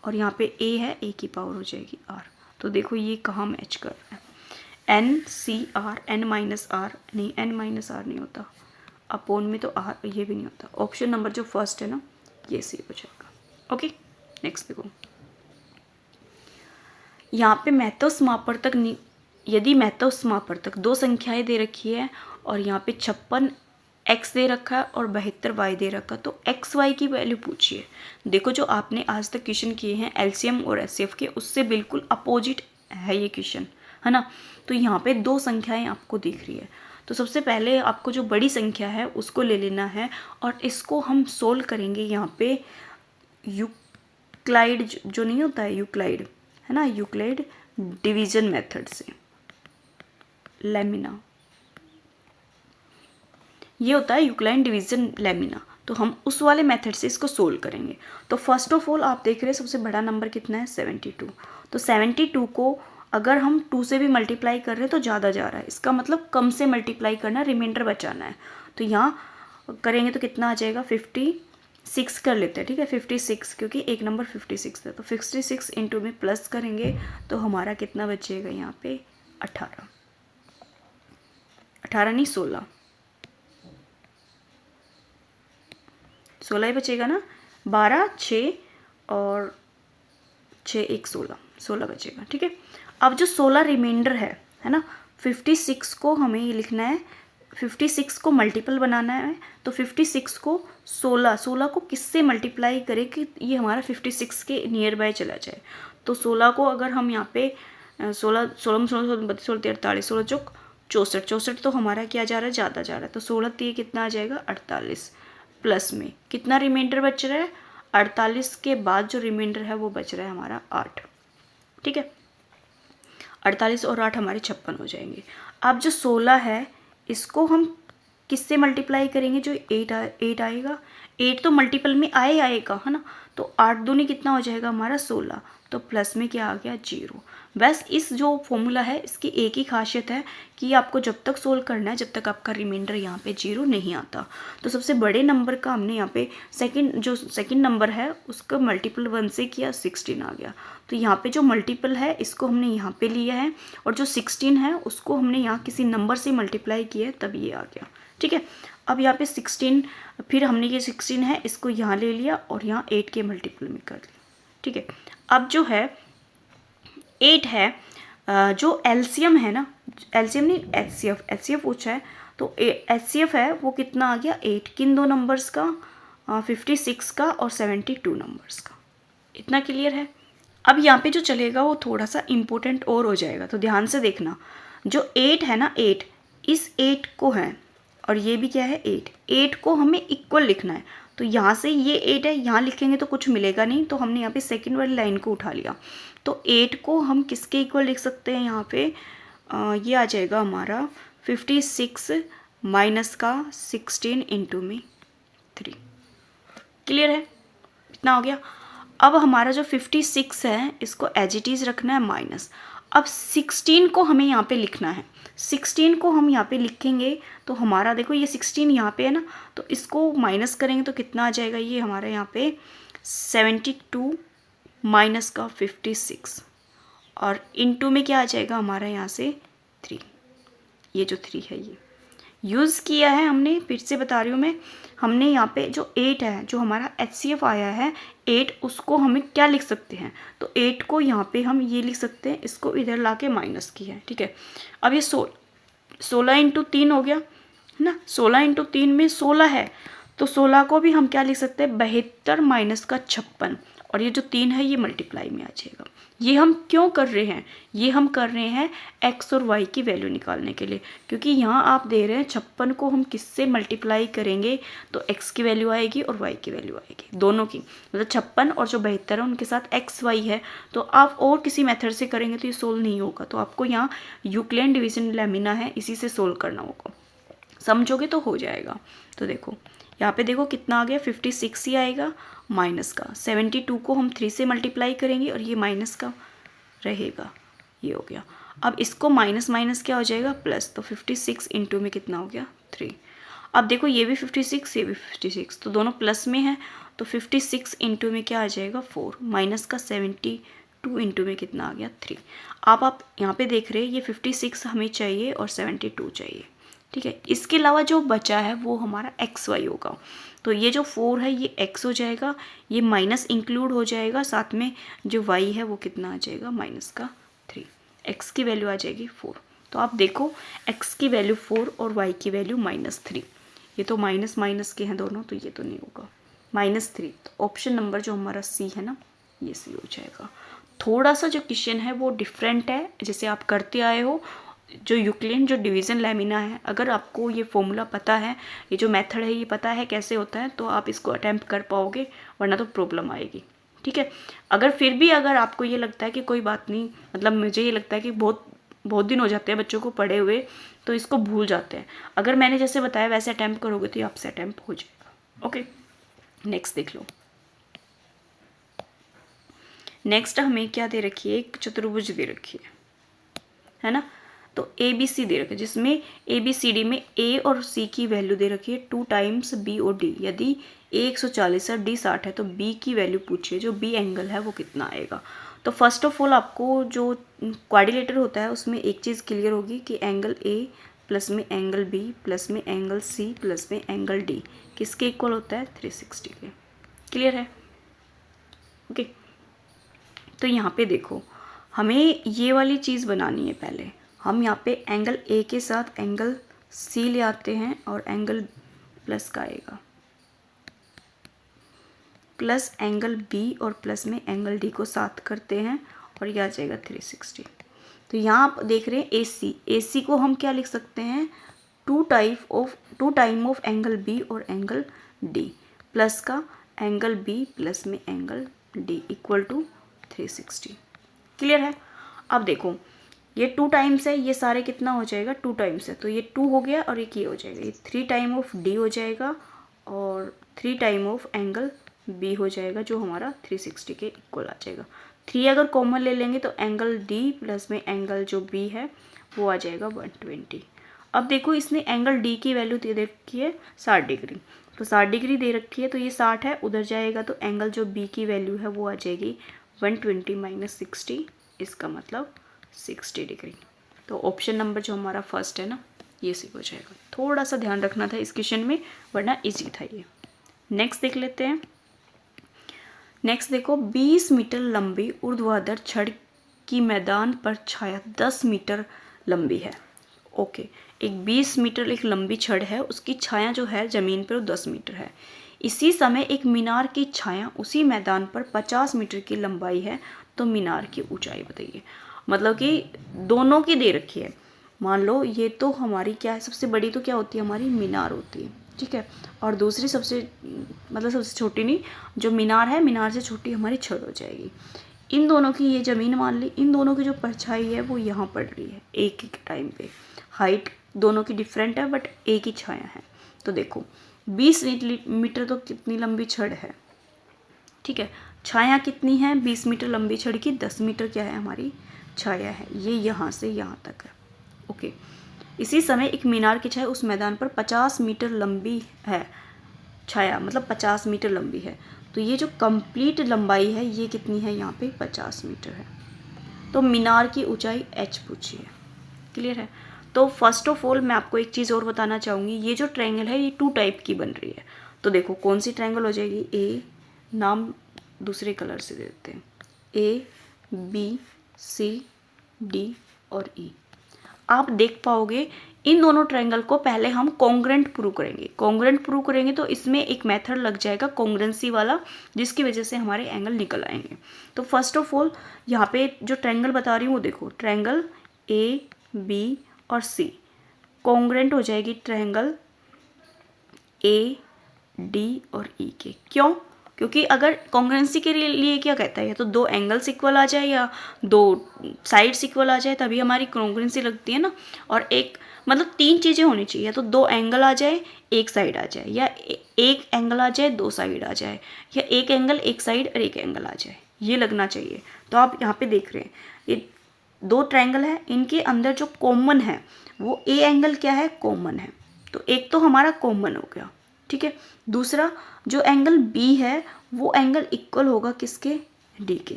और यहाँ पे a है, a की पावर हो जाएगी r। तो देखो ये कहाँ मैच कर रहा है, n c r, n minus R नहीं, n माइनस आर नहीं होता, अपोन में तो r ये भी नहीं होता। ऑप्शन नंबर जो फर्स्ट है ना ये सही हो जाएगा। ओके, नेक्स्ट देखो, यहाँ पे महत्व समापवर्तक, यदि महत्व समापवर्तक दो संख्याएं दे रखी है और यहाँ पे 56 x दे रखा है और 72 y दे रखा है, तो x y की वैल्यू पूछिए। देखो जो आपने आज तक क्वेश्चन किए हैं एलसीएम और एचसीएफ के, उससे बिल्कुल अपोजिट है ये क्वेश्चन, है ना। तो यहाँ पे दो संख्याएं आपको दिख रही है, तो सबसे पहले आपको जो बड़ी संख्या है उसको ले लेना है और इसको हम सोल्व करेंगे यहाँ पे यूक्लाइड जो नहीं होता है यूक्लाइड, है ना, यूक्लिड डिवीजन मेथड से, लेमिना ये होता है यूक्लाइड डिवीजन लेमिना, तो हम उस वाले मेथड से इसको सोल्व करेंगे। तो फर्स्ट ऑफ ऑल आप देख रहे हैं सबसे बड़ा नंबर कितना है 72, तो 72 को अगर हम 2 से भी मल्टीप्लाई कर रहे हैं तो ज़्यादा जा रहा है, इसका मतलब कम से मल्टीप्लाई करना, रिमाइंडर बचाना है। तो यहाँ करेंगे तो कितना आ जाएगा 56 कर लेते हैं, ठीक है 56, क्योंकि एक नंबर 56 है, तो 56 इंटू में प्लस करेंगे तो हमारा कितना बचेगा यहाँ पे 18 नहीं 16 ही बचेगा ना, 12 6 और 6 1 16 बचेगा। ठीक है, अब जो 16 रिमाइंडर है ना, 56 को हमें ये लिखना है, 56 को मल्टीपल बनाना है, तो 56 को 16 को किससे मल्टीप्लाई करें कि ये हमारा 56 के नियर बाय चला जाए। तो 16 को अगर हम यहाँ पे 16 16 16 16 48 16 चौक 64 64, तो हमारा क्या जा रहा है ज़्यादा जा रहा है, तो 16 3 कितना आ जाएगा 48, प्लस में कितना रिमाइंडर बच रहा है 48 के बाद जो रिमाइंडर है वो बच रहा है हमारा 8। ठीक है, 48 और 8 हमारे 56 हो जाएंगे। अब जो 16 है इसको हम किससे मल्टीप्लाई करेंगे, जो 8 आएगा, 8 तो मल्टीपल में आएगा, है ना, तो 8 दूनी कितना हो जाएगा हमारा 16, तो प्लस में क्या आ गया 0। बस इस जो फॉर्मूला है इसकी एक ही खासियत है कि आपको जब तक सोल्व करना है जब तक आपका रिमाइंडर यहाँ पे 0 नहीं आता। तो सबसे बड़े नंबर का हमने यहाँ पे सेकंड नंबर है उसका मल्टीपल 1 से किया 16 आ गया, तो यहाँ पे जो मल्टीपल है इसको हमने यहाँ पे लिया है और जो 16 है उसको हमने यहाँ किसी नंबर से मल्टीप्लाई किया है तब ये आ गया। ठीक है, अब यहाँ पे 16, फिर हमने ये 16 है इसको यहाँ ले लिया और यहाँ 8 के मल्टीपल में कर लिया। ठीक है, अब जो है 8 है, जो एलसीएम है ना, एलसीएम नहीं एचसीएफ पूछा है, तो एचसीएफ है वो कितना आ गया 8, किन दो नंबर्स का 56 का और 72 नंबर्स का। इतना क्लियर है। अब यहाँ पे जो चलेगा वो थोड़ा सा इम्पोर्टेंट और हो जाएगा, तो ध्यान से देखना। जो 8 है ना 8, इस 8 को है और ये भी क्या है 8 को हमें इक्वल लिखना है, तो यहाँ से ये 8 है यहाँ लिखेंगे तो कुछ मिलेगा नहीं, तो हमने यहाँ पे सेकंड वाली लाइन को उठा लिया। तो 8 को हम किसके इक्वल लिख सकते हैं, यहाँ पे ये आ जाएगा हमारा 56 माइनस का 16 इंटू में 3। क्लियर है, इतना हो गया। अब हमारा जो 56 है इसको एज इट इज़ रखना है माइनस। अब 16 को हमें यहाँ पे लिखना है, 16 को हम यहाँ पे लिखेंगे तो हमारा देखो ये 16 यहाँ पे है ना, तो इसको माइनस करेंगे तो कितना आ जाएगा, ये हमारा यहाँ पे 72 माइनस का 56 और इनटू में क्या आ जाएगा हमारा यहाँ से 3, ये जो 3 है ये यूज़ किया है हमने। फिर से बता रही हूँ मैं, हमने यहाँ पे जो 8 है, जो हमारा HCF आया है 8, उसको हमें क्या लिख सकते हैं, तो 8 को यहाँ पे हम ये लिख सकते हैं, इसको इधर ला के माइनस किया है, ठीक है। अब ये 16 इंटू 3 हो गया है ना, 16 इंटू 3 में 16 है, तो 16 को भी हम क्या लिख सकते हैं, 72 माइनस का 56, और ये जो 3 है ये मल्टीप्लाई में आ जाएगा। ये हम क्यों कर रहे हैं, ये हम कर रहे हैं x और y की वैल्यू निकालने के लिए, क्योंकि यहाँ आप दे रहे हैं 56 को हम किससे मल्टीप्लाई करेंगे, तो x की वैल्यू आएगी और y की वैल्यू आएगी, दोनों की, मतलब 56 और जो 72 है उनके साथ x y है। तो आप और किसी मेथड से करेंगे तो ये सोल्व नहीं होगा, तो आपको यहाँ यूक्लिडियन डिवीजन लेमिना है, इसी से सोल्व करना होगा, समझोगे तो हो जाएगा। तो देखो यहाँ पे देखो कितना आ गया, 56 ही आएगा, माइनस का 72 को हम 3 से मल्टीप्लाई करेंगे और ये माइनस का रहेगा, ये हो गया। अब इसको माइनस माइनस क्या हो जाएगा, प्लस, तो 56 इंटू में कितना हो गया 3। अब देखो ये भी 56 ये भी 56, तो दोनों प्लस में है, तो 56 इंटू में क्या आ जाएगा 4, माइनस का 72 इंटू में कितना आ गया 3। आप यहाँ पे देख रहे हैं ये 56 हमें चाहिए और 72 चाहिए, ठीक है। इसके अलावा जो बचा है वो हमारा एक्स वाई होगा, तो ये जो 4 है ये x हो जाएगा, ये माइनस इंक्लूड हो जाएगा, साथ में जो y है वो कितना आ जाएगा माइनस का 3, x की वैल्यू आ जाएगी 4। तो आप देखो x की वैल्यू 4 और y की वैल्यू -3, ये तो माइनस माइनस के हैं दोनों, तो ये तो नहीं होगा, -3। तो ऑप्शन नंबर जो हमारा सी है ना, ये सी हो जाएगा। थोड़ा सा जो क्वेश्चन है वो डिफरेंट है, जैसे आप करते आए हो, जो यूक्लिडियन जो डिवीज़न लेमिना है, अगर आपको ये फॉर्मूला पता है, ये जो मेथड है ये पता है कैसे होता है, तो आप इसको अटैम्प्ट कर पाओगे, वरना तो प्रॉब्लम आएगी, ठीक है। अगर फिर भी अगर आपको ये लगता है कि कोई बात नहीं, मतलब मुझे ये लगता है कि बहुत दिन हो जाते हैं बच्चों को पढ़े हुए, तो इसको भूल जाते हैं, अगर मैंने जैसे बताया वैसे अटैम्प्ट करोगे तो ये आपसे अटैम्प्ट हो जाएगा। ओके, नेक्स्ट देख लो। नेक्स्ट हमें क्या दे रखी है, एक चतुर्भुज दे रखी है ना, तो ए बी सी दे रखे, जिसमें ए बी सी डी में ए और सी की वैल्यू दे रखी है 2 टाइम्स बी और डी। यदि ए 140 है डी 60 है, तो बी की वैल्यू पूछिए, जो बी एंगल है वो कितना आएगा। तो फर्स्ट ऑफ ऑल आपको जो क्वाड्रिलेटर होता है उसमें एक चीज़ क्लियर होगी कि एंगल ए प्लस में एंगल बी प्लस में एंगल सी प्लस में एंगल डी किसके इक्वल होता है, 360 के। क्लियर है, ओके। तो यहाँ पे देखो हमें ये वाली चीज़ बनानी है, पहले हम यहाँ पे एंगल ए के साथ एंगल सी ले आते हैं और एंगल प्लस का आएगा, प्लस एंगल बी और प्लस में एंगल डी को साथ करते हैं और यह आ जाएगा 360। तो यहाँ आप देख रहे हैं ए सी को हम क्या लिख सकते हैं, 2 टाइम ऑफ एंगल बी और एंगल डी, प्लस का एंगल बी प्लस में angle D equal to 360। Clear है। अब देखो ये 2 टाइम्स है, ये सारे कितना हो जाएगा, 2 टाइम्स है, तो ये 2 हो गया और एक ये हो जाएगा, ये 3 टाइम ऑफ डी हो जाएगा और 3 टाइम ऑफ एंगल बी हो जाएगा, जो हमारा 360 के इक्वल आ जाएगा। 3 अगर कॉमन ले लेंगे तो एंगल डी प्लस में एंगल जो बी है वो आ जाएगा 120। अब देखो इसने एंगल डी की वैल्यू दे रखी है 60 डिग्री, तो 60 डिग्री दे रखी है, तो ये 60 है, उधर जाएगा तो एंगल जो बी की वैल्यू है वो आ जाएगी 120 माइनस 60, इसका मतलब 60 डिग्री। तो ऑप्शन नंबर जो हमारा फर्स्ट है ना, ये सही हो जाएगा। थोड़ा सा ध्यान रखना था इस क्वेश्चन में, वरना इजी था ये। नेक्स्ट देख लेते हैं। नेक्स्ट देखो 20 मीटर लंबी ऊर्ध्वाधर छड़ की मैदान पर छाया 10 मीटर लंबी है। ओके, एक 20 मीटर एक लंबी छड़ है, उसकी छाया जो है ज़मीन पर 10 मीटर है। इसी समय एक मीनार की छाया उसी मैदान पर 50 मीटर की लंबाई है, तो मीनार की ऊंचाई बताइए। मतलब कि दोनों की दे रखी है। मान लो ये तो हमारी क्या है, सबसे बड़ी तो क्या होती है, हमारी मीनार होती है, ठीक है, और दूसरी सबसे मतलब सबसे छोटी नहीं, जो मीनार है मीनार से छोटी हमारी छड़ हो जाएगी। इन दोनों की ये ज़मीन मान ली, इन दोनों की जो परछाई है वो यहाँ पड़ रही है एक ही टाइम पे। हाइट दोनों की डिफरेंट है बट एक ही छाया है। तो देखो 20 मीटर तो कितनी लंबी छड़ है, ठीक है, छाया कितनी है 20 मीटर लंबी छड़ की, 10 मीटर क्या है हमारी छाया है, ये यहाँ से यहाँ तक है। ओके, इसी समय एक मीनार की छाया उस मैदान पर 50 मीटर लंबी है, छाया मतलब 50 मीटर लंबी है, तो ये जो कंप्लीट लंबाई है ये कितनी है यहाँ पे 50 मीटर है। तो मीनार की ऊंचाई h पूछी है। क्लियर है। तो फर्स्ट ऑफ ऑल मैं आपको एक चीज़ और बताना चाहूँगी, ये जो ट्रायंगल है ये 2 टाइप की बन रही है। तो देखो कौन सी ट्रायंगल हो जाएगी, ए, नाम दूसरे कलर से दे देते हैं, ए, बी, सी, डी और ई। आप देख पाओगे इन दोनों ट्रायंगल को पहले हम कॉन्ग्रेंट प्रूव करेंगे। कॉन्ग्रेंट प्रूव करेंगे तो इसमें एक मेथड लग जाएगा कॉन्ग्रेंसी वाला, जिसकी वजह से हमारे एंगल निकल आएंगे। तो फर्स्ट ऑफ ऑल यहाँ पे जो ट्रायंगल बता रही हूँ वो देखो, ट्रायंगल ए, बी और सी कॉन्ग्रेंट हो जाएगी ट्रायंगल ए, डी और ई के। क्यों? क्योंकि अगर कॉन्ग्रेंसी के लिए क्या कहता है, या तो 2 एंगल्स इक्वल आ जाए या 2 साइड्स इक्वल आ जाए, तभी हमारी कॉन्ग्रेंसी लगती है ना। और एक मतलब 3 चीज़ें होनी चाहिए, या तो 2 एंगल आ जाए, एक साइड आ जाए, या एक एंगल आ जाए, 2 साइड आ जाए, या एक एंगल एक साइड और एक एंगल आ जाए, ये लगना चाहिए। तो आप यहाँ पे देख रहे हैं ये 2 ट्रायंगल है, इनके अंदर जो कॉमन है वो ए एंगल क्या है, कॉमन है। तो एक तो हमारा कॉमन हो गया, ठीक है। दूसरा जो एंगल बी है वो एंगल इक्वल होगा किसके, डी के,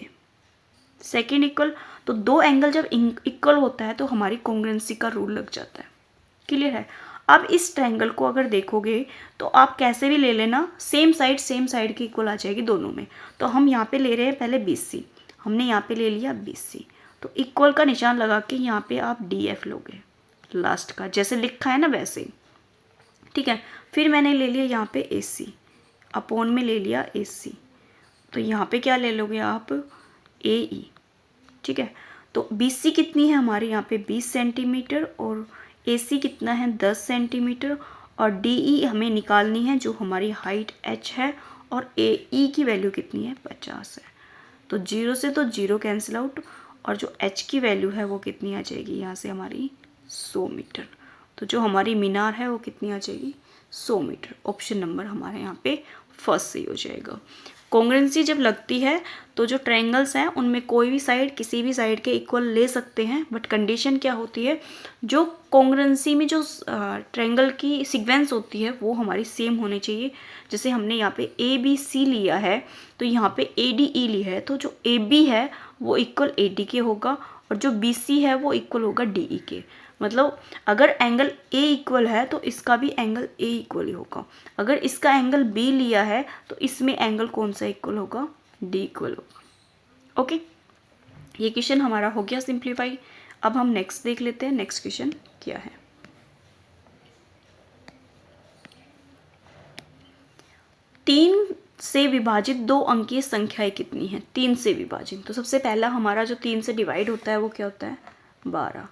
सेकेंड इक्वल। तो 2 एंगल जब इक्वल होता है तो हमारी कॉन्ग्रुएंसी का रूल लग जाता है। क्लियर है। अब इस ट्रायंगल को अगर देखोगे तो आप कैसे भी ले लेना, सेम साइड की इक्वल आ जाएगी दोनों में। तो हम यहाँ पे ले रहे हैं पहले BC, हमने यहाँ पे ले लिया BC, तो इक्वल का निशान लगा के यहाँ पे आप DF लोगे लास्ट का, जैसे लिखा है ना वैसे ही, ठीक है। फिर मैंने ले लिया यहाँ पे AC, अपॉन में ले लिया AC, तो यहाँ पे क्या ले लोगे आप, AE, ठीक है। तो BC कितनी है हमारे यहाँ पे 20 सेंटीमीटर और AC कितना है 10 सेंटीमीटर, और DE हमें निकालनी है जो हमारी हाइट H है, और AE की वैल्यू कितनी है 50 है। तो 0 से तो 0 कैंसिल आउट, और जो H की वैल्यू है वो कितनी आ जाएगी यहाँ से हमारी 100 मीटर। तो जो हमारी मीनार है वो कितनी आ जाएगी 100 मीटर। ऑप्शन नंबर हमारे यहाँ पे फर्स्ट सही हो जाएगा। कॉन्ग्रुएंसी जब लगती है तो जो ट्रायंगल्स हैं उनमें कोई भी साइड किसी भी साइड के इक्वल ले सकते हैं, बट कंडीशन क्या होती है, जो कॉन्ग्रुएंसी में जो ट्रायंगल की सीक्वेंस होती है वो हमारी सेम होनी चाहिए। जैसे हमने यहाँ पे ABC लिया है तो यहाँ पे ADE लिया है, तो जो AB है वो इक्वल AD के होगा, और जो BC है वो इक्वल होगा DE के। मतलब अगर एंगल A इक्वल है तो इसका भी एंगल A इक्वल ही होगा। अगर इसका एंगल B लिया है तो इसमें एंगल कौन सा इक्वल होगा, D इक्वल होगा। ओके, ये क्वेश्चन हमारा हो गया सिंप्लीफाई। अब हम नेक्स्ट देख लेते हैं, नेक्स्ट क्वेश्चन क्या है। तीन से विभाजित 2 अंकीय संख्याएं कितनी है, 3 से विभाजित। तो सबसे पहला हमारा जो 3 से डिवाइड होता है वो क्या होता है 12,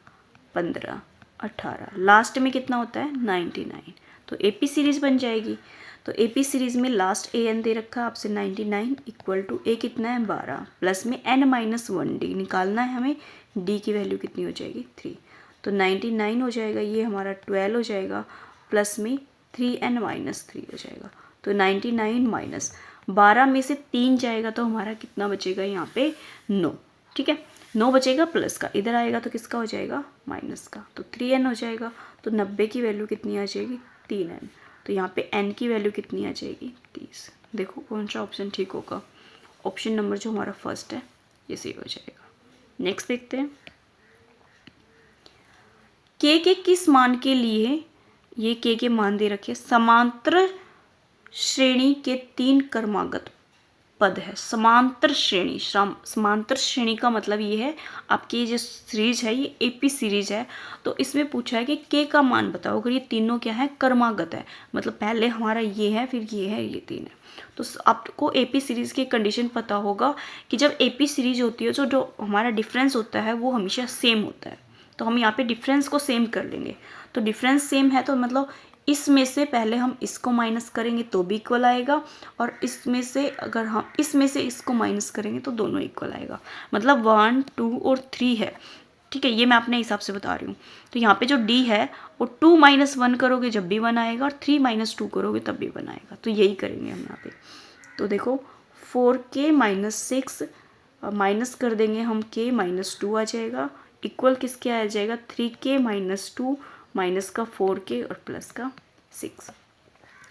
15, 18, लास्ट में कितना होता है 99। तो AP सीरीज बन जाएगी। तो AP सीरीज में लास्ट AN दे रखा है आपसे 99 इक्वल टू A कितना है 12, प्लस में N-1D निकालना है हमें, D की वैल्यू कितनी हो जाएगी 3। तो 99 हो जाएगा, ये हमारा 12 हो जाएगा, प्लस में 3N-3 हो जाएगा। तो 99 माइनस 12 में से 3 जाएगा तो हमारा कितना बचेगा यहाँ पे 9, ठीक है। 9 बचेगा प्लस का, इधर आएगा तो किसका हो जाएगा माइनस का, तो 3N हो जाएगा। तो 90 की वैल्यू कितनी आ जाएगी 3N। तो यहाँ पे N की वैल्यू कितनी आ जाएगी 30। देखो कौन सा ऑप्शन ठीक होगा, ऑप्शन नंबर जो हमारा फर्स्ट है ये सही हो जाएगा। नेक्स्ट देखते हैं, के किस मान के लिए, ये के मान दे रखे समांतर श्रेणी के 3 क्रमागत पद है। समांतर श्रेणी, समांतर श्रेणी का मतलब ये है आपकी ये जो सीरीज है ये AP सीरीज है, तो इसमें पूछा है कि के का मान बताओ। अगर ये तीनों क्या है क्रमागत है, मतलब पहले हमारा ये है फिर ये है ये 3 है। तो आपको AP सीरीज की कंडीशन पता होगा कि जब AP सीरीज होती है तो जो हमारा डिफरेंस होता है वो हमेशा सेम होता है। तो हम यहाँ पे डिफरेंस को सेम कर लेंगे। तो डिफरेंस सेम है तो मतलब इसमें से पहले हम इसको माइनस करेंगे तो भी इक्वल आएगा, और इसमें से अगर हम इसमें से इसको माइनस करेंगे तो दोनों इक्वल आएगा। मतलब 1, 2 और 3 है, ठीक है। ये मैं अपने हिसाब से बता रही हूँ। तो यहाँ पे जो D है वो 2 - 1 करोगे जब भी 1 आएगा, और 3 - 2 करोगे तब भी 1 आएगा। तो यही करेंगे हम यहाँ पे। तो देखो 4K - 6 माइनस कर देंगे हम, K - 2 आ जाएगा, इक्वल किसके आ जाएगा 3K - 2 माइनस का 4K और प्लस का 6।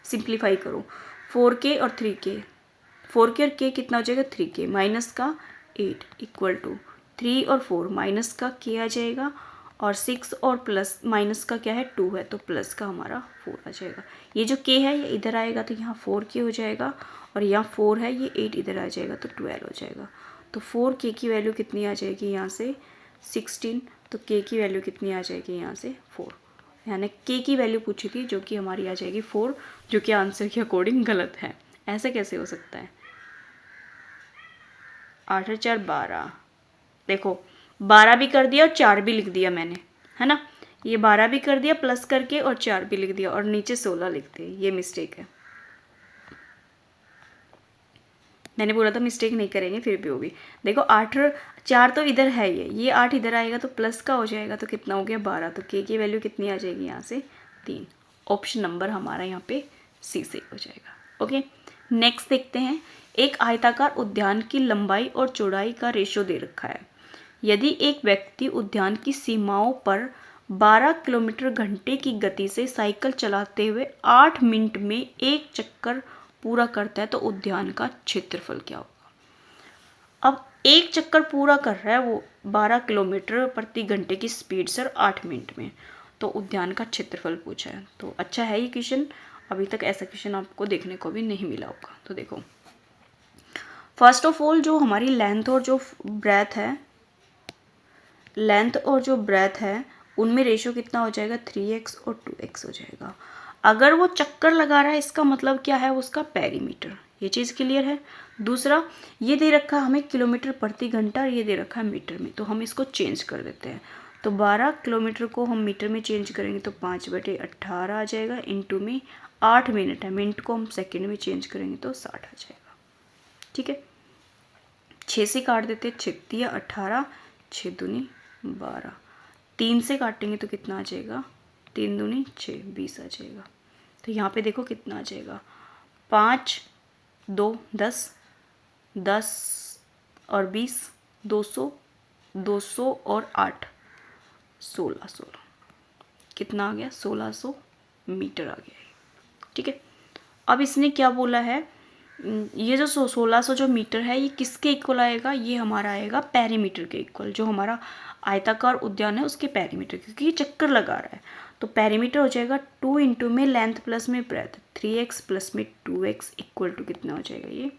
सिंप्लीफाई करो, 4K और 3K, 4K और K कितना हो जाएगा 3K, माइनस का 8 इक्वल टू 3 और 4 माइनस का के आ जाएगा, और 6 और प्लस माइनस का क्या है 2 है, तो प्लस का हमारा 4 आ जाएगा। ये जो के है ये इधर आएगा तो यहाँ 4 के हो जाएगा, और यहाँ 4 है ये 8 इधर आ जाएगा तो 12 हो जाएगा। तो 4 के की वैल्यू कितनी आ जाएगी यहाँ से 16, तो के की वैल्यू कितनी आ जाएगी यहाँ से 4, यानी के की वैल्यू पूछी थी जो कि हमारी आ जाएगी 4, जो कि आंसर के अकॉर्डिंग गलत है। ऐसे कैसे हो सकता है? 8 और 4 12, देखो 12 भी कर दिया और 4 भी लिख दिया मैंने, है ना। ये 12 भी कर दिया प्लस करके और 4 भी लिख दिया, और नीचे 16 लिख दिए, ये मिस्टेक है। मैंने बोला था मिस्टेक नहीं करेंगे, फिर भी होगी। देखो 8 और 4 तो इधर है, ये 8 इधर आएगा तो प्लस का हो जाएगा, तो कितना हो गया 12, तो के की वैल्यू कितनी आ जाएगी यहाँ से 3। ऑप्शन नंबर हमारा यहाँ पे सी से हो जाएगा। ओके, नेक्स्ट देखते हैं। एक आयताकार उद्यान की लंबाई और चौड़ाई का रेशो दे रखा है। यदि एक व्यक्ति उद्यान की सीमाओं पर 12 किलोमीटर घंटे की गति से साइकिल चलाते हुए 8 मिनट में एक चक्कर पूरा करता है तो उद्यान का क्षेत्रफल क्या होगा? अब एक चक्कर पूरा कर रहा है वो 12 किलोमीटर प्रति घंटे की स्पीड से और 8 मिनट में, तो उद्यान का क्षेत्रफल पूछा है। तो अच्छा है ये क्वेश्चन, अभी तक ऐसा क्वेश्चन आपको देखने को भी नहीं मिला होगा। तो देखो फर्स्ट ऑफ ऑल जो हमारी लेंथ और जो ब्रेथ है उनमें रेशो कितना हो जाएगा 3x और 2x हो जाएगा। अगर वो चक्कर लगा रहा है इसका मतलब क्या है, उसका पेरीमीटर। ये चीज़ क्लियर है। दूसरा ये दे रखा है हमें किलोमीटर प्रति घंटा और ये दे रखा है मीटर में, तो हम इसको चेंज कर देते हैं। तो 12 किलोमीटर को हम मीटर में चेंज करेंगे तो 5/18 आ जाएगा, इंटू में 8 मिनट है, मिनट को हम सेकेंड में चेंज करेंगे तो 60 आ जाएगा। ठीक है, 6 से काट देते हैं, 6 या 18, 6 दूनी 12, 3 से काटेंगे तो कितना आ जाएगा 3 दूनी 6, 20 आ जाएगा। तो यहाँ पे देखो कितना आ जाएगा 5 2 10, 10 और 20, 200, 200 और 8 1600, कितना आ गया 1600 मीटर आ गया। ठीक है, अब इसने क्या बोला है, ये जो 1600 जो मीटर है ये किसके इक्वल आएगा, ये हमारा आएगा पेरीमीटर के इक्वल, जो हमारा आयताकार उद्यान है उसके पेरीमीटर, क्योंकि ये चक्कर लगा रहा है। तो पेरीमीटर हो जाएगा 2 इंटू में लेंथ प्लस में ब्रेथ, 3x प्लस में 2x इक्वल टू कितना हो जाएगा ये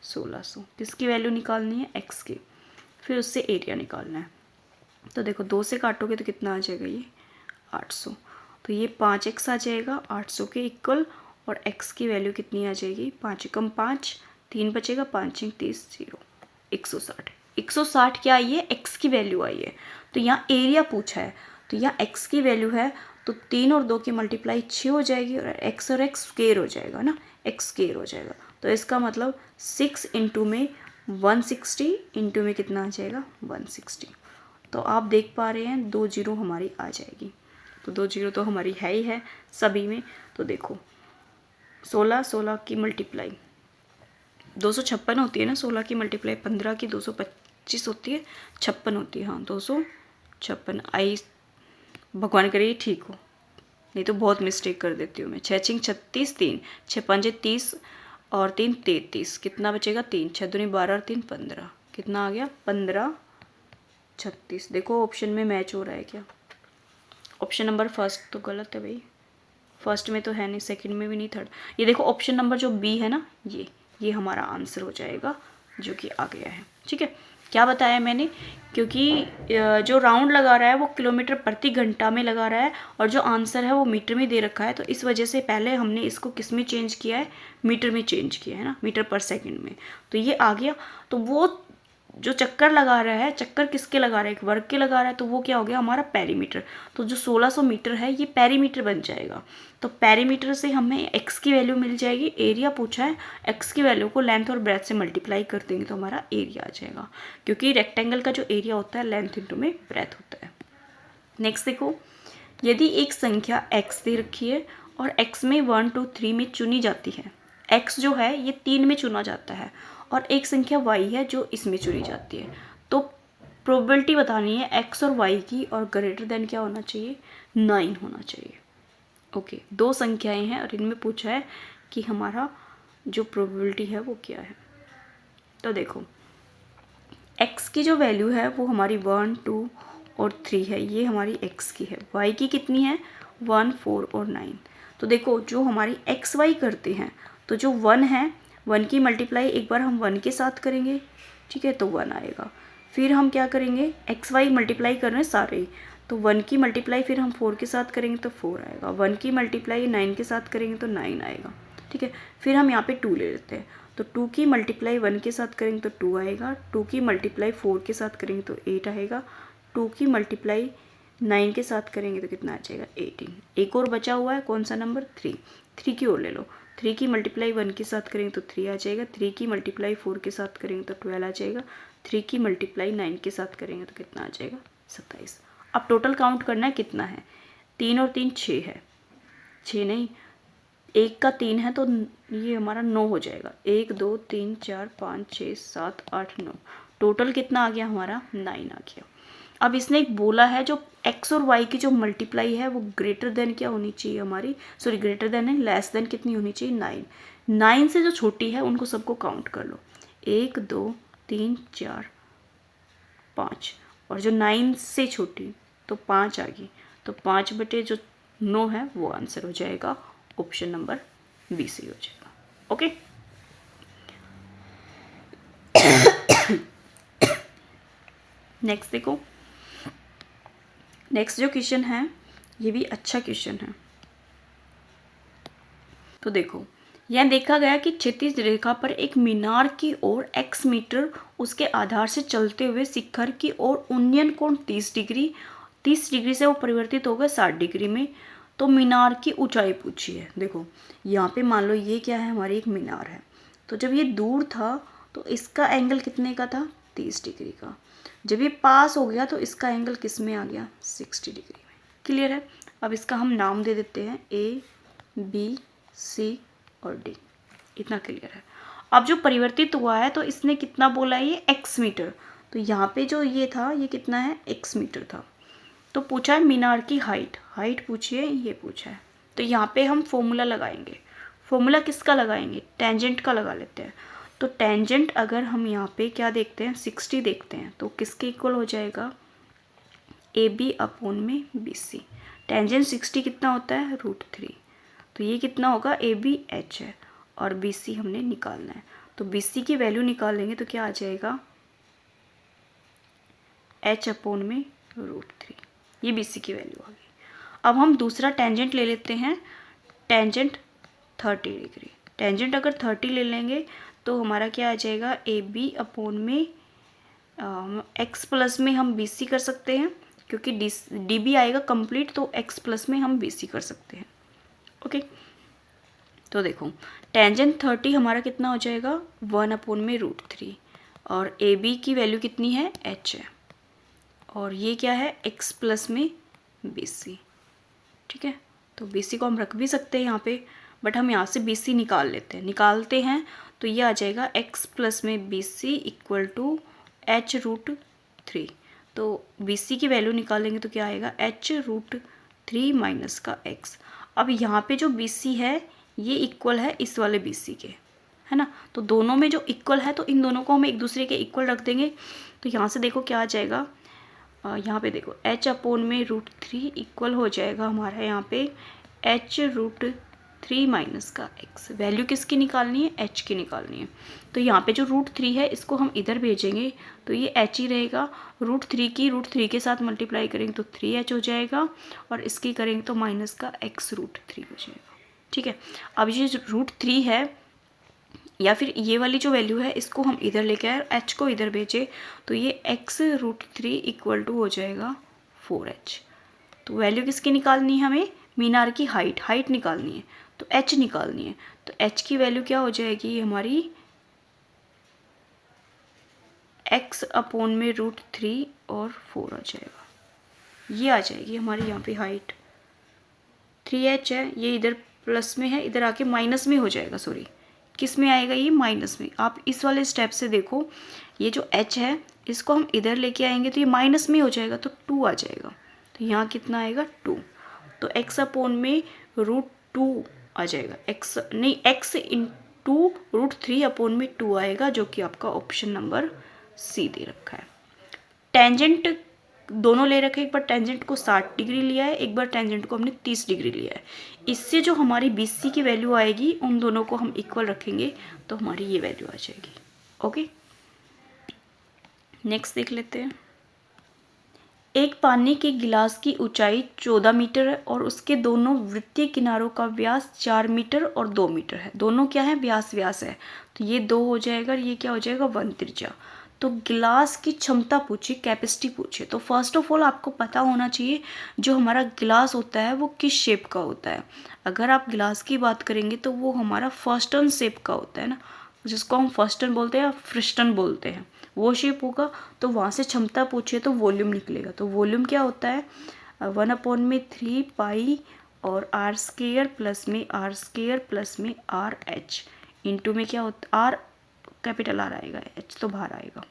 1600। किसकी वैल्यू निकालनी है x की, फिर उससे एरिया निकालना है। तो देखो 2 से काटोगे तो कितना आ जाएगा ये 800, तो ये 5x आ जाएगा 800 के इक्वल, और x की वैल्यू कितनी आ जाएगी 5 कम 5, 3 बचेगा, 5 30 0, 160। 160 क्या आई है, x की वैल्यू आई है। तो यहाँ एरिया पूछा है, तो यहाँ x की वैल्यू है तो 3 और 2 की मल्टीप्लाई 6 हो जाएगी, और x और x स्क्वायर हो जाएगा ना, x स्क्वायर हो जाएगा। तो इसका मतलब 6 इंटू में 160 इंटू में कितना आ जाएगा 160। तो आप देख पा रहे हैं 2 जीरो हमारी आ जाएगी, तो 2 जीरो तो हमारी है ही है सभी में। तो देखो 16 की मल्टीप्लाई 256 होती है ना, 16 की मल्टीप्लाई 15 की 225 होती है, 56 होती है, हाँ 256 आई। भगवान करे ठीक हो, नहीं तो बहुत मिस्टेक कर देती हूँ मैं। 6 6 36, 3 6 5 30 और 3 33, कितना बचेगा 3, 6 दूनी 12 और 3 15, कितना आ गया 15 36। देखो ऑप्शन में मैच हो रहा है क्या, ऑप्शन नंबर फर्स्ट तो गलत है भाई, फर्स्ट में तो है नहीं, सेकंड में भी नहीं, थर्ड। ये देखो ऑप्शन नंबर जो बी है ना, ये हमारा आंसर हो जाएगा, जो कि आ गया है। ठीक है, क्या बताया मैंने, क्योंकि जो राउंड लगा रहा है वो किलोमीटर प्रति घंटा में लगा रहा है, और जो आंसर है वो मीटर में दे रखा है, तो इस वजह से पहले हमने इसको किस में चेंज किया है, मीटर में चेंज किया है ना, मीटर पर सेकेंड में। तो ये आ गया, तो वो जो चक्कर लगा रहा है, चक्कर किसके लगा रहा है, एक वर्ग के लगा रहा है, तो वो क्या हो गया हमारा पेरीमीटर। तो जो 1600 मीटर है ये पेरीमीटर बन जाएगा। तो पेरीमीटर से हमें x की वैल्यू मिल जाएगी, एरिया पूछा है, x की वैल्यू को लेंथ और ब्रेथ से मल्टीप्लाई कर देंगे तो हमारा एरिया आ जाएगा, क्योंकि रेक्टेंगल का जो एरिया होता है लेंथ इंटू में ब्रेथ होता है। नेक्स्ट देखो, यदि एक संख्या x दे रखी है और x में 1 2 3 में चुनी जाती है, x जो है ये 3 में चुना जाता है, और एक संख्या y है जो इसमें चुनी जाती है, तो प्रोबेबिलिटी बतानी है x और y की, और ग्रेटर देन क्या होना चाहिए 9 होना चाहिए। ओके, 2 संख्याएं हैं और इनमें पूछा है कि हमारा जो प्रोबेबिलिटी है वो क्या है। तो देखो x की जो वैल्यू है वो हमारी 1, 2 और 3 है, ये हमारी x की है। y की कितनी है 1, 4 और 9। तो देखो जो हमारी एक्स वाई करते हैं तो जो 1 है 1 की मल्टीप्लाई एक बार हम 1 के साथ करेंगे, ठीक है, तो 1 आएगा। फिर हम क्या करेंगे एक्स वाई मल्टीप्लाई कर रहे हैं सारे, तो 1 की मल्टीप्लाई फिर हम 4 के साथ करेंगे तो 4 आएगा। 1 की मल्टीप्लाई 9 के साथ करेंगे तो 9 आएगा, ठीक है। फिर हम यहाँ पे 2 ले लेते हैं, तो 2 की मल्टीप्लाई 1 के साथ करेंगे तो 2 आएगा। 2 की मल्टीप्लाई 4 के साथ करेंगे तो 8 आएगा। 2 की मल्टीप्लाई 9 के साथ करेंगे तो कितना आ जाएगा 18। एक और बचा हुआ है कौन सा नंबर 3, 3 की ओर ले लो। 3 की मल्टीप्लाई 1 के साथ करेंगे तो 3 आ जाएगा। 3 की मल्टीप्लाई 4 के साथ करेंगे तो 12 आ जाएगा। 3 की मल्टीप्लाई 9 के साथ करेंगे तो कितना आ जाएगा 27। अब टोटल काउंट करना है कितना है, 3 और 3 6 है, 6 नहीं 1 का 3 है तो ये हमारा 9 हो जाएगा। 1 2 3 4 5 6 7 8 9, टोटल कितना आ गया हमारा 9 आ गया। अब इसने एक बोला है जो x और y की जो मल्टीप्लाई है वो ग्रेटर देन क्या होनी चाहिए हमारी, सॉरी ग्रेटर देन है, लेस देन कितनी होनी चाहिए 9। 9 से जो छोटी है उनको सबको काउंट कर लो, 1 2 3 4 5, और जो 9 से छोटी तो 5 आ गई, तो 5 बटे जो 9 है वो आंसर हो जाएगा, ऑप्शन नंबर बी से हो जाएगा। ओके, नेक्स्ट देखो, नेक्स्ट जो क्वेश्चन है ये भी अच्छा क्वेश्चन है। तो देखो यह देखा गया कि क्षैतिज रेखा पर एक मीनार की ओर x मीटर उसके आधार से चलते हुए शिखर की ओर उन्नयन कोण 30 डिग्री से वो परिवर्तित हो गए 60 डिग्री में। तो मीनार की ऊंचाई पूछी है। देखो यहाँ पे मान लो ये क्या है, हमारी एक मीनार है, तो जब ये दूर था तो इसका एंगल कितने का था 30 डिग्री का। जब ये पास हो गया तो इसका एंगल किस में आ गया 60 डिग्री में। क्लियर है। अब इसका हम नाम दे देते हैं ए बी सी और डी, इतना क्लियर है। अब जो परिवर्तित हुआ है तो इसने कितना बोला है ये x मीटर, तो यहाँ पे जो ये था ये कितना है x मीटर था। तो पूछा है मीनार की हाइट, हाइट पूछी है, ये पूछा है। तो यहाँ पे हम फॉर्मूला लगाएंगे। फॉर्मूला किसका लगाएंगे, टेंजेंट का लगा लेते हैं। तो टेंजेंट अगर हम यहाँ पे क्या देखते हैं 60 देखते हैं तो किसके इक्वल हो जाएगा ए बी अपॉन में बी सी। टेंजेंट 60 कितना होता है √3, तो ये कितना होगा ए बी एच है और बी सी हमने निकालना है। तो बी सी की वैल्यू निकालेंगे तो क्या आ जाएगा एच अपॉन में √3, ये बी सी की वैल्यू आ गई। अब हम दूसरा टेंजेंट ले लेते हैं, टेंजेंट 30 डिग्री। टेंजेंट अगर 30 ले लेंगे तो हमारा क्या आ जाएगा ए बी अपॉन में एक्स प्लस में हम बी सी कर सकते हैं, क्योंकि डी बी आएगा कंप्लीट, तो एक्स प्लस में हम बी सी कर सकते हैं। ओके, तो देखो टेंजेंट 30 हमारा कितना हो जाएगा 1 अपॉन में √3, और ए बी की वैल्यू कितनी है एच है, और ये क्या है एक्स प्लस में बी सी। ठीक है, तो बी सी को हम रख भी सकते हैं यहाँ पे, बट हम यहाँ से बी सी निकालते हैं तो ये आ जाएगा एक्स प्लस में B C equal to H √3। तो बी सी की वैल्यू निकालेंगे तो क्या आएगा एच √3 माइनस का एक्स। अब यहाँ पे जो बी सी है ये इक्वल है इस वाले बी सी के, है ना। तो दोनों में जो इक्वल है तो इन दोनों को हम एक दूसरे के इक्वल रख देंगे। तो यहाँ से देखो क्या आ जाएगा, यहाँ पे देखो h अपॉन में √3 इक्वल हो जाएगा हमारा यहाँ पे h √3 माइनस का x। वैल्यू किसकी निकालनी है h की निकालनी है। तो यहाँ पे जो √3 है इसको हम इधर भेजेंगे तो ये h ही रहेगा। √3 की √3 के साथ मल्टीप्लाई करेंगे तो 3h हो जाएगा, और इसकी करेंगे तो माइनस का x √3 हो जाएगा। ठीक है, अब ये √3 है या फिर ये वाली जो वैल्यू है इसको हम इधर लेके आए, h को इधर भेजे तो ये x √3 इक्वल टू हो जाएगा 4h। तो वैल्यू किसकी निकालनी है हमें, मीनार की हाइट निकालनी है, तो h निकालनी है। तो h की वैल्यू क्या हो जाएगी हमारी x अपॉन में √3 और 4 आ जाएगा, ये आ जाएगी हमारी यहाँ पे हाइट। 3h है, ये इधर प्लस में है, इधर आके माइनस में हो जाएगा, सॉरी किस में आएगा ये माइनस में। आप इस वाले स्टेप से देखो, ये जो h है इसको हम इधर लेके आएंगे तो ये माइनस में हो जाएगा, तो 2 आ जाएगा। तो यहाँ कितना आएगा 2, तो x अपॉन में √2 आ जाएगा, x इन 2 √3 अपॉन में 2 आएगा, जो कि आपका ऑप्शन नंबर सी दे रखा है। टेंजेंट दोनों ले रखे, एक बार टेंजेंट को 60 डिग्री लिया है, एक बार टेंजेंट को हमने 30 डिग्री लिया है। इससे जो हमारी BC की वैल्यू आएगी उन दोनों को हम इक्वल रखेंगे तो हमारी ये वैल्यू आ जाएगी। ओके, नेक्स्ट देख लेते हैं। एक पानी के गिलास की ऊंचाई 14 मीटर है और उसके दोनों वृत्तीय किनारों का व्यास 4 मीटर और 2 मीटर है। दोनों क्या है, व्यास है, तो ये 2 हो जाएगा और ये क्या हो जाएगा, 1 त्रिज्या। तो गिलास की क्षमता पूछी, कैपेसिटी पूछे, तो फर्स्ट ऑफ ऑल आपको पता होना चाहिए जो हमारा गिलास होता है वो किस शेप का होता है। अगर आप गिलास की बात करेंगे तो वो हमारा फर्स्टन शेप का होता है ना, जिसको हम फर्स्टन बोलते हैं या फ्रिस्टन बोलते हैं, वो शेप होगा। तो वहाँ से क्षमता पूछे तो वॉल्यूम निकलेगा। तो वॉल्यूम क्या होता है, 1/3 पाई और r² प्लस में r² प्लस में RH इंटू में क्या होता, R कैपिटल R आएगा, H तो बाहर आएगा।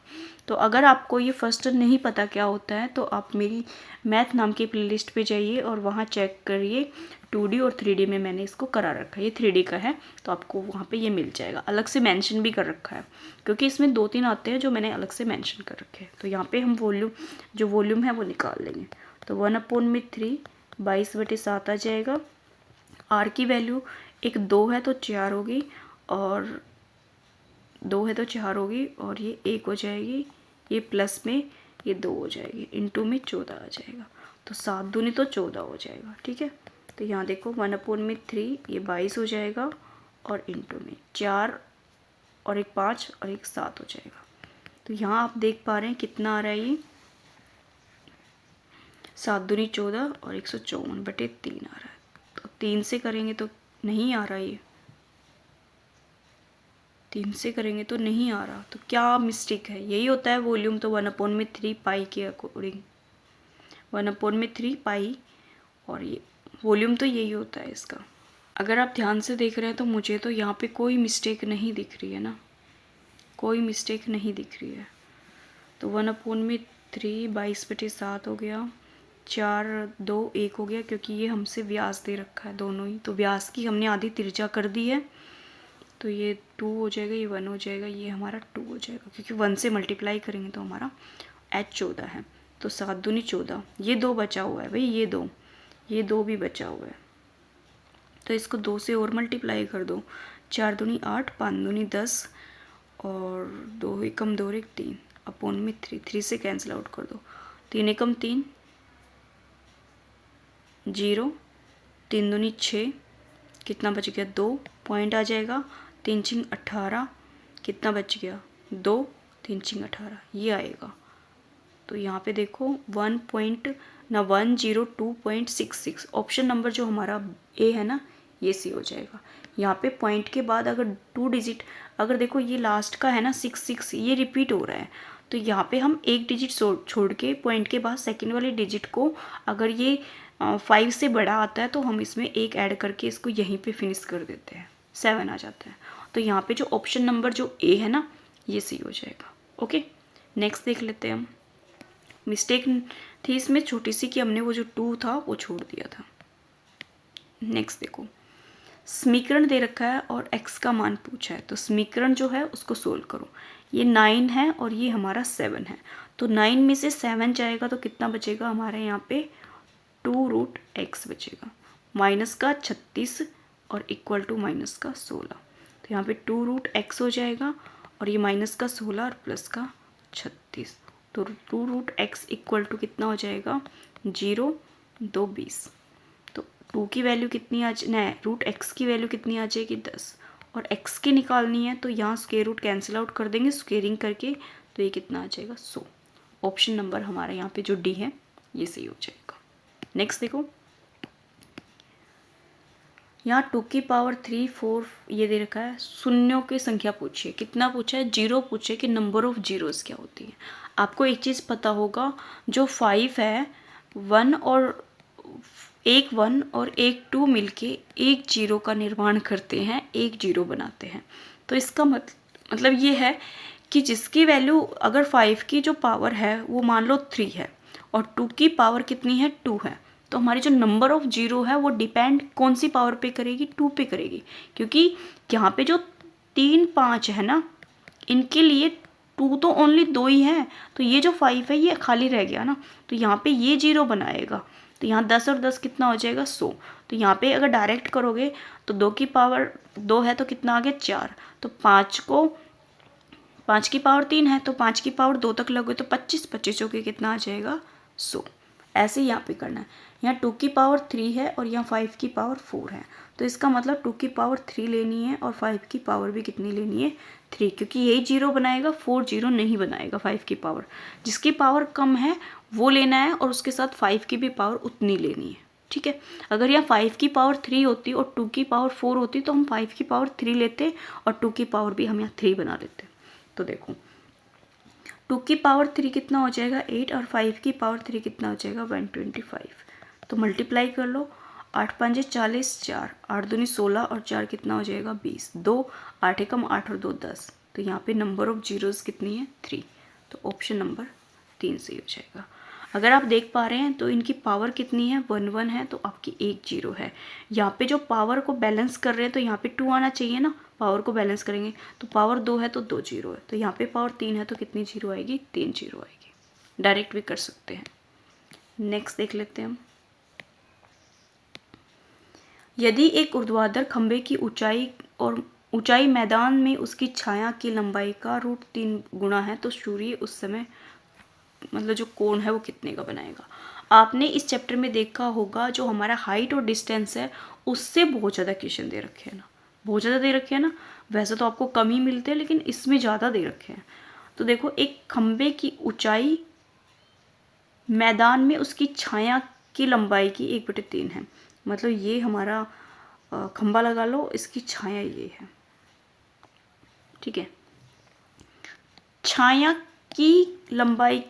तो अगर आपको ये फर्स्ट नहीं पता क्या होता है तो आप मेरी मैथ नाम की प्लेलिस्ट पे जाइए और वहाँ चेक करिए, 2D और 3D में मैंने इसको करा रखा है। ये 3D का है तो आपको वहाँ पे ये मिल जाएगा। अलग से मेंशन भी कर रखा है क्योंकि इसमें 2-3 आते हैं जो मैंने अलग से मेंशन कर रखे हैं। तो यहाँ पे हम वॉल्यूम है वो निकाल लेंगे। तो 1/3 22/7 आ जाएगा। R की वैल्यू एक 2 है तो 4 होगी और 2 है तो 4 होगी और ये 1 हो जाएगी, ये प्लस में ये 2 हो जाएगी, इंटू में 14 आ जाएगा। तो 7 दूनी तो 14 हो जाएगा। ठीक है, तो यहाँ देखो 1/3 ये 22 हो जाएगा और इंटू में 4 और एक 5 और एक 7 हो जाएगा। तो यहाँ आप देख पा रहे हैं कितना आ रहा है, ये 7 दूनी 14 और 154/3 आ रहा है। तो 3 से करेंगे तो नहीं आ रहा, ये 3 से करेंगे तो नहीं आ रहा। तो क्या मिस्टेक है, यही होता है वॉल्यूम। तो 1/3 पाई के अकॉर्डिंग 1/3 पाई, और ये वॉल्यूम तो यही होता है इसका। अगर आप ध्यान से देख रहे हैं तो मुझे तो यहाँ पे कोई मिस्टेक नहीं दिख रही है ना, कोई मिस्टेक नहीं दिख रही है। तो 1/3 22/7 हो गया, 4 2 1 हो गया क्योंकि ये हमसे व्यास दे रखा है दोनों ही। तो व्यास की हमने आधी त्रिज्या कर दी है, तो ये 2 हो जाएगा, ये 1 हो जाएगा, ये हमारा 2 हो जाएगा क्योंकि 1 से मल्टीप्लाई करेंगे तो हमारा H 14 है। तो 7 दूनी 14, ये 2 बचा हुआ है भाई, ये 2 भी बचा हुआ है। तो इसको 2 से और मल्टीप्लाई कर दो, 4 दूनी 8, 5 दूनी 10 और 2 एकम 2 एक 3 अपॉन में 3 से कैंसिल आउट कर दो, 3 एकम 3 0, 3 दूनी 6, कितना बच गया 2 पॉइंट आ जाएगा, 3 छिंग 18, कितना बच गया 2, 3 छिंग 18 ये आएगा। तो यहाँ पे देखो 1.102.66 ऑप्शन नंबर जो हमारा ए है ना, ये सी हो जाएगा। यहाँ पे पॉइंट के बाद अगर 2 डिजिट, अगर देखो ये लास्ट का है ना 66, ये रिपीट हो रहा है, तो यहाँ पे हम एक डिजिट छोड़ के पॉइंट के बाद सेकेंड वाले डिजिट को, अगर ये 5 से बड़ा आता है तो हम इसमें एक ऐड करके इसको यहीं पे फिनिश कर देते हैं, 7 आ जाता है। तो यहाँ पे जो ऑप्शन नंबर जो ए है ना, ये सी हो जाएगा। ओके, नेक्स्ट देख लेते हैं हम। मिस्टेक थी इसमें छोटी सी कि हमने वो जो 2 था वो छोड़ दिया था। नेक्स्ट देखो, समीकरण दे रखा है और x का मान पूछा है, तो समीकरण जो है उसको सोल्व करो। ये 9 है और ये हमारा 7 है, तो 9 में से 7 जाएगा तो कितना बचेगा हमारे यहाँ पे 2√x बचेगा, माइनस का 36 और इक्वल टू माइनस का 16। तो यहाँ पे 2√x हो जाएगा और ये माइनस का 16 और प्लस का 36। तो 2√x इक्वल टू कितना हो जाएगा 0 2 20। तो 2 की वैल्यू कितनी आ जाए, √x की वैल्यू कितनी आ जाएगी 10, और x की निकालनी है तो यहाँ स्क्वायर रूट कैंसिल आउट कर देंगे स्क्वेयरिंग करके, तो ये कितना आ जाएगा 100। ऑप्शन नंबर हमारा यहाँ पे जो डी है ये सही हो जाएगा। नेक्स्ट देखो, यहाँ 2 की पावर 3 4 ये दे रखा है, शून्यों की संख्या पूछिए, कितना पूछा है 0 पूछे कि नंबर ऑफ जीरोस क्या होती है। आपको एक चीज़ पता होगा, जो 5 है 1 और एक 1 और एक 2 मिलके एक 0 का निर्माण करते हैं, एक 0 बनाते हैं। तो इसका मतलब ये है कि जिसकी वैल्यू अगर 5 की जो पावर है वो मान लो 3 है और 2 की पावर कितनी है 2 है, तो हमारी जो नंबर ऑफ जीरो है वो डिपेंड कौन सी पावर पे करेगी 2 पे करेगी, क्योंकि यहाँ पे जो 3 5 है ना, इनके लिए 2 तो ओनली 2 ही है, तो ये जो 5 है ये खाली रह गया ना, तो यहाँ पे ये 0 बनाएगा, तो यहाँ 10 और 10 कितना हो जाएगा 100। तो यहाँ पे अगर डायरेक्ट करोगे तो 2 की पावर 2 है तो कितना आ गया 4, तो 5 की पावर 3 है तो 5 की पावर 2 तक लगोगे तो 25, 25 के कितना आ जाएगा 100। ऐसे यहाँ पे करना है। यहाँ 2 की पावर 3 है और यहाँ 5 की पावर 4 है, तो इसका मतलब 2 की पावर 3 लेनी है और 5 की पावर भी कितनी लेनी है 3, क्योंकि यही 0 बनाएगा, 4 0 नहीं बनाएगा 5 की पावर। जिसकी पावर कम है वो लेना है और उसके साथ 5 की भी पावर उतनी लेनी है, ठीक है। अगर यहाँ 5 की पावर 3 होती और 2 की पावर 4 होती तो हम 5 की पावर 3 लेते और 2 की पावर भी हम यहाँ 3 बना लेते। तो देखो 2 की पावर 3 कितना हो जाएगा 8 और 5 की पावर 3 कितना हो जाएगा 125। तो मल्टीप्लाई कर लो, 8 5 40, 4 8 दूनी 16 और 4 कितना हो जाएगा 20, 2 8 एकम 8 और 2 10। तो यहाँ पे नंबर ऑफ जीरोस कितनी है 3, तो ऑप्शन नंबर 3 सही हो जाएगा। अगर आप देख पा रहे हैं तो इनकी पावर कितनी है 1 1 है, तो आपकी 1 0 है। यहाँ पे जो पावर को बैलेंस कर रहे हैं तो यहाँ पे 2 आना चाहिए ना, पावर को बैलेंस करेंगे तो पावर 2 है तो 2 0 है, तो यहाँ पे पावर 3 है तो कितनी 0 आएगी 3 0 आएगी। डायरेक्ट भी कर सकते हैं। नेक्स्ट देख लेते हैं हम। यदि एक ऊर्ध्वाधर खंभे की ऊंचाई मैदान में उसकी छाया की लंबाई का √3 गुना है तो सूर्य उस समय मतलब जो कोण है वो कितने का बनाएगा। आपने इस चैप्टर में देखा होगा जो हमारा हाइट और डिस्टेंस है उससे बहुत ज़्यादा क्वेश्चन दे रखे हैं ना, बहुत ज़्यादा दे रखे हैं ना। वैसे तो आपको कम ही मिलते हैं लेकिन इसमें ज़्यादा दे रखे हैं। तो देखो एक खंबे की ऊंचाई मैदान में उसकी छाया की लंबाई की 1/3 है, मतलब ये हमारा खंबा लगा लो, इसकी छाया ये है, ठीक है। छाया की लंबाई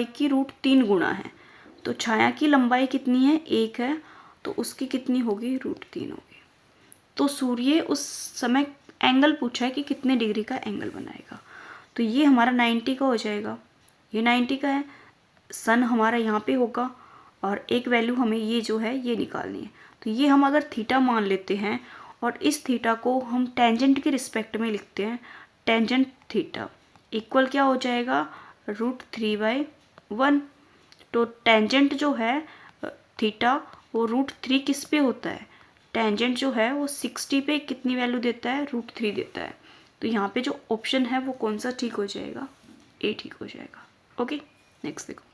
की √3 गुना है, तो छाया की लंबाई कितनी है 1 है, तो उसकी कितनी होगी √3 होगी। तो सूर्य उस समय एंगल पूछा है कि कितने डिग्री का एंगल बनाएगा, तो ये हमारा 90 का हो जाएगा, ये 90 का है। सन हमारा यहाँ पे होगा और एक वैल्यू हमें ये जो है ये निकालनी है, तो ये हम अगर थीटा मान लेते हैं और इस थीटा को हम टेंजेंट के रिस्पेक्ट में लिखते हैं, टेंजेंट थीटा इक्वल क्या हो जाएगा √3/1। तो टेंजेंट जो है थीटा वो √3 किस पे होता है, टेंजेंट जो है वो 60 पे कितनी वैल्यू देता है √3 देता है। तो यहाँ पे जो ऑप्शन है वो कौन सा ठीक हो जाएगा, ए ठीक हो जाएगा। ओके नेक्स्ट देखो।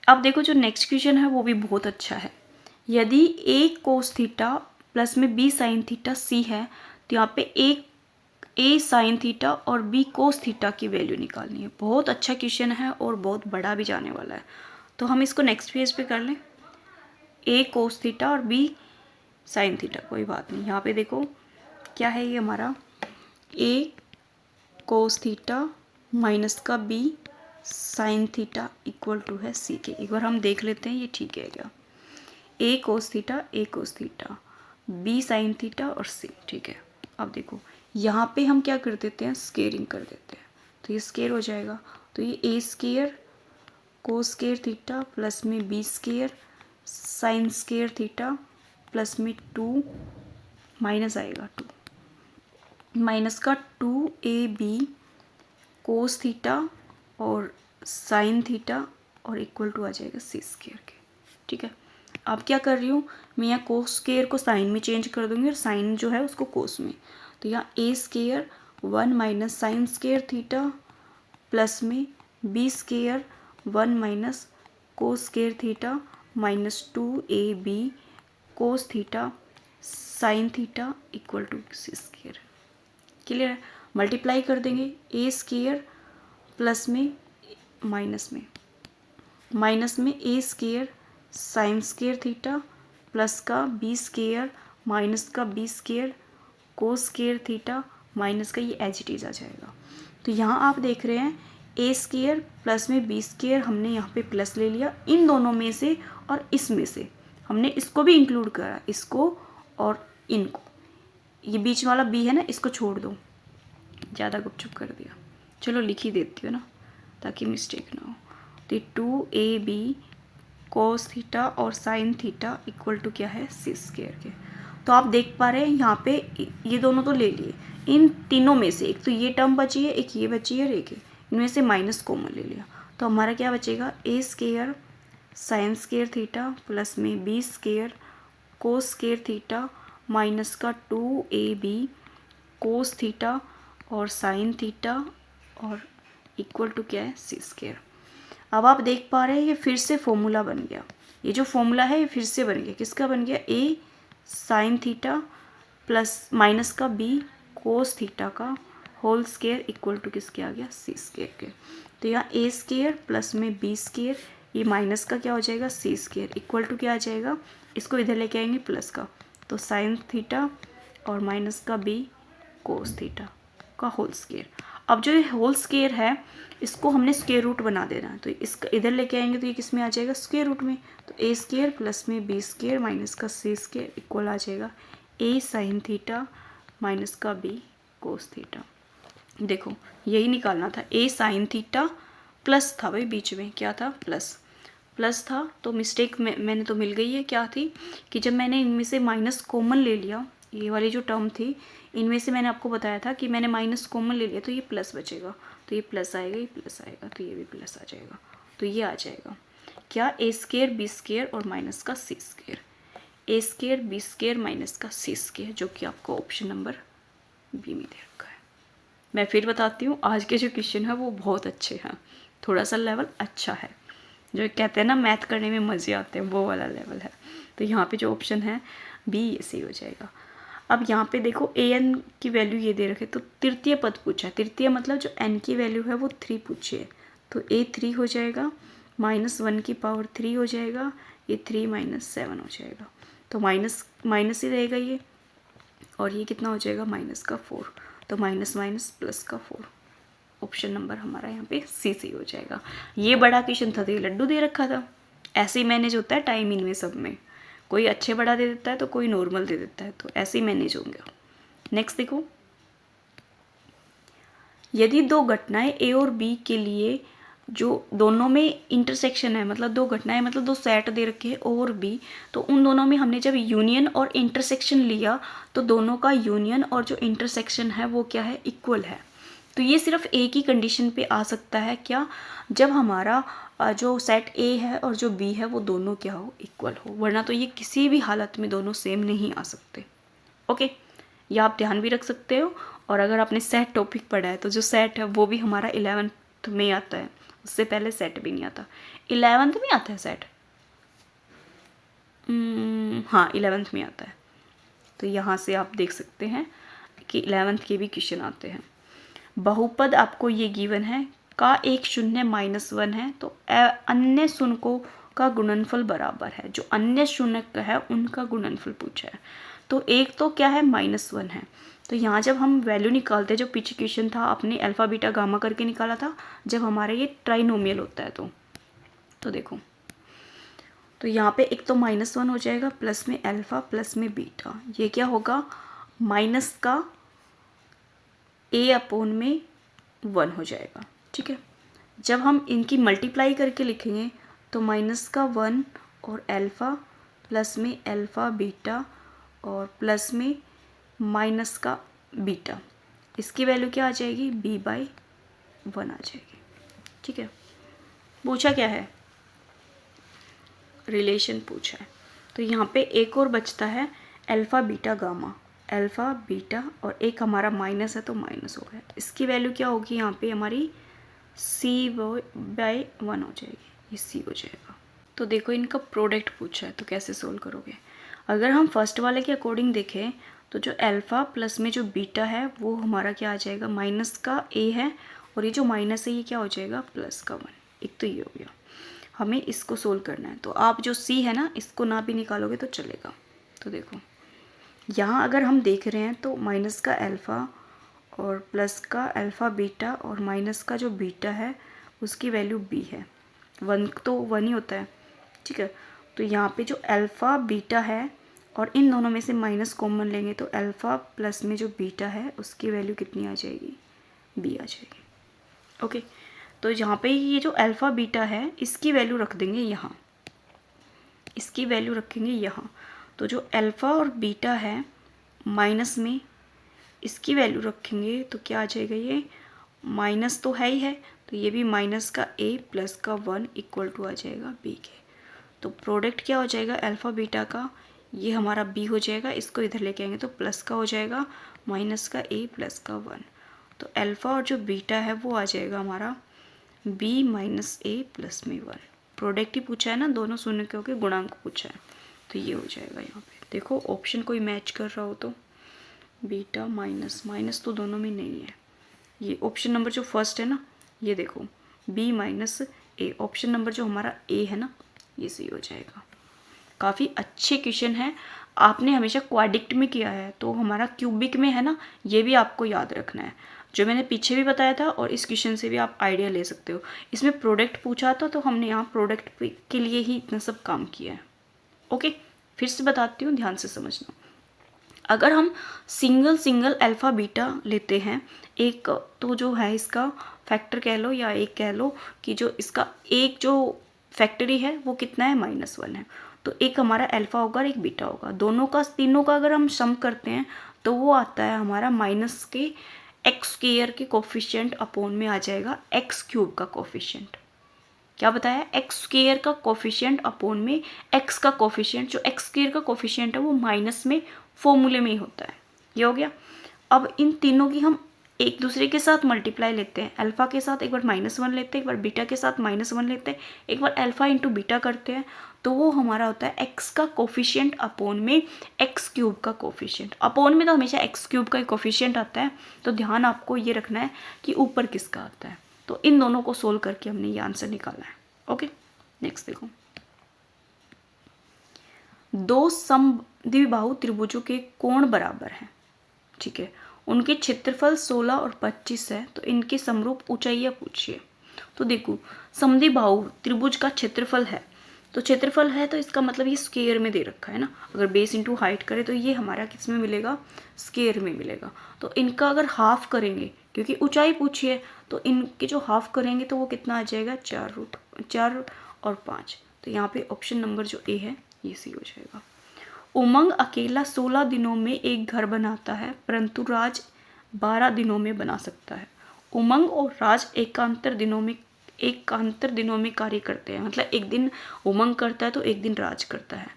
अब देखो जो नेक्स्ट क्वेश्चन है वो भी बहुत अच्छा है। यदि a cos थीटा प्लस में b sin थीटा c है तो यहाँ पे a sin थीटा और b cos थीटा की वैल्यू निकालनी है। बहुत अच्छा क्वेश्चन है और बहुत बड़ा भी जाने वाला है, तो हम इसको नेक्स्ट पेज पे कर लें। a cos थीटा और b sin थीटा, कोई बात नहीं। यहाँ पे देखो क्या है ये हमारा a cos थीटा माइनस का b sin theta equal to है c के। एक बार हम देख लेते हैं ये ठीक है क्या, a cos theta b sin theta और c, ठीक है। अब देखो यहाँ पे हम क्या कर देते हैं स्केयरिंग कर देते हैं, तो ये स्केयर हो जाएगा, तो ये a square cos square theta plus में b square sin square theta plus में 2 माइनस आएगा 2 माइनस का 2ab cos थीटा और sin थीटा और इक्वल टू आ जाएगा c स्केयर के, ठीक है। अब क्या कर रही हूँ मैं, यहाँ cos स्केयर को sin में चेंज कर दूंगी और sin जो है उसको cos में, तो यहाँ a square 1 minus sine square theta plus में b square 1 minus cos square theta minus 2ab cos theta sin theta equal to c square. Clear है, मल्टीप्लाई कर देंगे a स्केयर प्लस में माइनस में a square sine square theta plus का b square minus का b square cos square theta minus का ये as it is आ जाएगा। तो यहाँ आप देख रहे हैं a स्केयर प्लस में b स्केयर हमने यहाँ पे प्लस ले लिया, इन दोनों में से और इसमें से हमने इसको भी इंक्लूड करा, इसको और इनको, ये बीच वाला b है ना इसको छोड़ दो, ज़्यादा गुपचुप कर दिया, चलो लिख ही देती हूँ ना ताकि मिस्टेक ना हो। तो 2ab cos थीटा और sin थीटा इक्वल टू क्या है c स्केयर के, तो आप देख पा रहे हैं यहाँ पे ये दोनों तो ले लिए, इन तीनों में से एक तो ये टर्म बची है, एक ये बची है और एक इनमें से माइनस कॉमन ले लिया, तो हमारा क्या बचेगा, a square sine square theta plus में b square cos square theta minus का 2ab कोस थीटा और साइन थीटा और इक्वल टू क्या है, सी स्क्वायर। अब आप देख पा रहे हैं ये फिर से फॉर्मूला बन गया, ये जो फॉर्मूला है ये फिर से बन गया, किसका बन गया, ए साइन थीटा प्लस माइनस का बी कोस थीटा का होल स्क्वायर इक्वल टू किसके आ गया, सी स्क्वायर के। तो यहाँ ए स्क्वायर प्लस में बी स्क्वायर, ये माइनस का क्या हो जाएगा, सी स्क्वायर इक्वल टू क्या आ जाएगा, इसको इधर लेके आएंगे प्लस का, तो साइन थीटा और माइनस का बी कोस थीटा का होल स्क्वायर। अब जो ये होल स्क्वायर है इसको हमने स्क्वायर रूट बना देना है, तो इसका इधर लेके आएंगे तो ये किस में आ जाएगा, स्क्वायर रूट में। तो ए स्क्वायर प्लस में बी स्क्वायर माइनस का सी स्क्वायर इक्वल आ जाएगा ए साइन थीटा माइनस का बी कोस थीटा। देखो यही निकालना था, ए साइन थीटा प्लस था भाई, बीच में क्या था, प्लस था, तो मिस्टेक मैंने तो मिल गई है, क्या थी कि जब मैंने इनमें से माइनस कॉमन ले लिया, ये वाली जो टर्म थी इनमें से मैंने आपको बताया था कि मैंने माइनस कॉमन ले लिया तो ये प्लस बचेगा, तो ये प्लस आएगा, ये प्लस आएगा, तो ये भी प्लस आ जाएगा, तो ये आ जाएगा क्या, ए स्क्वायर बी स्क्वायर और माइनस का सी स्क्वायर, ए स्क्वायर बी स्क्वायर माइनस का सी स्क्वायर, जो कि आपको ऑप्शन नंबर बी में दे रखा है। मैं फिर बताती हूँ, आज के जो क्वेश्चन है वो बहुत अच्छे हैं, थोड़ा सा लेवल अच्छा है, जो कहते हैं ना मैथ करने में मज़े आते हैं, वो वाला लेवल है। तो यहाँ पे जो ऑप्शन है बी ये सही हो जाएगा। अब यहाँ पे देखो ए एन की वैल्यू ये दे रखे, तो तृतीय पद पूछा है, तृतीय मतलब जो एन की वैल्यू है वो 3 पूछी है, तो ए 3 हो जाएगा, -1 की पावर 3 हो जाएगा, ये 3 - 7 हो जाएगा, तो माइनस ही रहेगा ये, और ये कितना हो जाएगा, माइनस का 4, तो माइनस माइनस प्लस का 4, ऑप्शन नंबर हमारा यहाँ पे सी सही हो जाएगा। ये बड़ा क्वेश्चन था तो ये लड्डू दे रखा था, ऐसे ही मैनेज होता है टाइम इनमें सब में, कोई अच्छे बड़ा दे देता है तो कोई नॉर्मल दे देता है, तो ऐसे ही मैनेज होंगे। नेक्स्ट देखो, यदि दो घटनाएं ए और बी के लिए जो दोनों में इंटरसेक्शन है, मतलब दो घटनाएं मतलब दो सेट दे रखे हैं ओ और बी, तो उन दोनों में हमने जब यूनियन और इंटरसेक्शन लिया तो दोनों का यूनियन और जो इंटरसेक्शन है वो क्या है, इक्वल है। तो ये सिर्फ एक ही कंडीशन पे आ सकता है, क्या, जब हमारा जो सेट ए है और जो बी है वो दोनों क्या हो, इक्वल हो, वरना तो ये किसी भी हालत में दोनों सेम नहीं आ सकते। ओके, ये आप ध्यान भी रख सकते हो। और अगर आपने सेट टॉपिक पढ़ा है तो जो सेट है वो भी हमारा 11th में आता है, उससे पहले सेट भी नहीं आता। 11th में आता है सेट, हाँ 11th में आता है, तो यहाँ से आप देख सकते हैं कि 11th के भी क्वेश्चन आते हैं। बहुपद आपको ये गिवन है, का एक शून्य -1 है, तो अन्य शून्यों का गुणनफल बराबर है, जो अन्य शून्य है उनका गुणनफल पूछा है, तो एक तो क्या है, -1 है, तो यहाँ जब हम वैल्यू निकालते हैं, जो पीछे क्वेश्चन था अपने अल्फा बीटा गामा करके निकाला था, जब हमारा ये ट्राइनोमियल होता है तो देखो, तो यहाँ पे एक तो -1 हो जाएगा, प्लस में अल्फा प्लस में बीटा, ये क्या होगा, माइनस का a/1 हो जाएगा, ठीक है। जब हम इनकी मल्टीप्लाई करके लिखेंगे तो -1 और अल्फ़ा प्लस में अल्फ़ा बीटा और प्लस में माइनस का बीटा, इसकी वैल्यू क्या आ जाएगी, b/1 आ जाएगी, ठीक है। पूछा क्या है, रिलेशन पूछा है, तो यहाँ पे एक और बचता है alpha beta gamma, alpha beta और एक हमारा माइनस है तो माइनस हो गया, इसकी वैल्यू क्या होगी यहाँ पे हमारी c/1 हो जाएगी, ये c हो जाएगा। तो देखो इनका प्रोडक्ट पूछा है तो कैसे सोल्व करोगे। अगर हम फर्स्ट वाले के अकॉर्डिंग देखें तो जो अल्फ़ा प्लस में जो बीटा है वो हमारा क्या आ जाएगा, माइनस का a है, और ये जो माइनस है ये क्या हो जाएगा, प्लस का 1, एक तो ये हो गया। हमें इसको सोल्व करना है, तो आप जो c है ना इसको ना भी निकालोगे तो चलेगा। तो देखो यहाँ अगर हम देख रहे हैं तो माइनस का अल्फ़ा और प्लस का अल्फ़ा बीटा और माइनस का जो बीटा है उसकी वैल्यू b है, 1 तो 1 ही होता है, ठीक है। तो यहाँ पे जो अल्फ़ा बीटा है और इन दोनों में से माइनस कॉमन लेंगे तो अल्फ़ा प्लस में जो बीटा है उसकी वैल्यू कितनी आ जाएगी, b आ जाएगी। ओके, तो यहाँ पे ये जो अल्फ़ा बीटा है इसकी वैल्यू रख देंगे यहाँ, इसकी वैल्यू रखेंगे यहाँ, तो जो अल्फ़ा और बीटा है माइनस में इसकी वैल्यू रखेंगे तो क्या आ जाएगा, ये माइनस तो है ही है, तो ये भी माइनस का a प्लस का 1 इक्वल टू आ जाएगा b के। तो प्रोडक्ट क्या हो जाएगा अल्फ़ा बीटा का, ये हमारा b हो जाएगा, इसको इधर लेके आएंगे तो प्लस का हो जाएगा माइनस का a प्लस का 1। तो अल्फ़ा और जो बीटा है वो आ जाएगा हमारा b माइनस a प्लस में 1। प्रोडक्ट ही पूछा है ना, दोनों शून्य के होके गुणांक पूछा है, तो ये हो जाएगा। यहाँ पे देखो ऑप्शन कोई मैच कर रहा हो तो बीटा माइनस माइनस तो दोनों में नहीं है, ये ऑप्शन नंबर जो फर्स्ट है ना, ये देखो b माइनस ए, ऑप्शन नंबर जो हमारा a है ना, ये सही हो जाएगा। काफ़ी अच्छे क्वेश्चन है, आपने हमेशा क्वाड्रिक्ट में किया है तो हमारा क्यूबिक में है ना, ये भी आपको याद रखना है, जो मैंने पीछे भी बताया था, और इस क्वेश्चन से भी आप आइडिया ले सकते हो। इसमें प्रोडक्ट पूछा था तो हमने यहाँ प्रोडक्ट के लिए ही इतना सब काम किया है। ओके, फिर से बताती हूँ, ध्यान से समझना। अगर हम सिंगल सिंगल अल्फ़ा बीटा लेते हैं, एक तो जो है इसका फैक्टर कह लो या एक कह लो कि जो इसका एक जो फैक्टरी है वो कितना है, -1 है, तो एक हमारा अल्फ़ा होगा और एक बीटा होगा। दोनों का तीनों का अगर हम सम करते हैं तो वो आता है हमारा माइनस के एक्स स्क्वायर के कोफिशिएंट अपॉन में आ जाएगा एक्स क्यूब का कोफिशिएंट। क्या बताया, एक्स स्क्वायर का कोफिशिएंट अपॉन में एक्स का कोफिशिएंट। जो एक्स स्क्वायर का कोफिशिएंट है वो माइनस में फॉर्मूले में ही होता है। ये हो गया। अब इन तीनों की हम एक दूसरे के साथ मल्टीप्लाई लेते हैं, अल्फ़ा के साथ एक बार -1 लेते हैं, एक बार बीटा के साथ -1 लेते हैं, एक बार अल्फ़ा इंटू बीटा करते हैं, तो वो हमारा होता है एक्स का कोफिशिएंट अपॉन में एक्स क्यूब का कोफिशिएंट। अपॉन में तो हमेशा एक्स क्यूब का ही कोफिशिएंट आता है, तो ध्यान आपको ये रखना है कि ऊपर किसका आता है। तो इन दोनों को सोल्व करके हमने ये आंसर निकाला है। ओके, नेक्स्ट देखो। दो समद्विबाहु त्रिभुजों के कोण बराबर हैं, ठीक है, उनके क्षेत्रफल 16 और 25 है, तो इनके समरूप ऊंचाइयां पूछिए। तो देखो समद्विबाहु त्रिभुज का क्षेत्रफल है, तो क्षेत्रफल है तो इसका मतलब ये स्क्वायर में दे रखा है ना, अगर बेस इंटू हाइट करें तो ये हमारा किस में मिलेगा, स्क्वायर में मिलेगा। तो इनका अगर हाफ करेंगे, क्योंकि ऊंचाई पूछी है, तो इनके जो हाफ करेंगे तो वो कितना आ जाएगा, 4 और 5। तो यहाँ पे ऑप्शन नंबर जो ए है ये सही हो जाएगा। उमंग अकेला 16 दिनों में एक घर बनाता है, परंतु राज 12 दिनों में बना सकता है। उमंग और राज एकांतर दिनों में कार्य करते हैं, मतलब एक दिन उमंग करता है तो एक दिन राज करता है।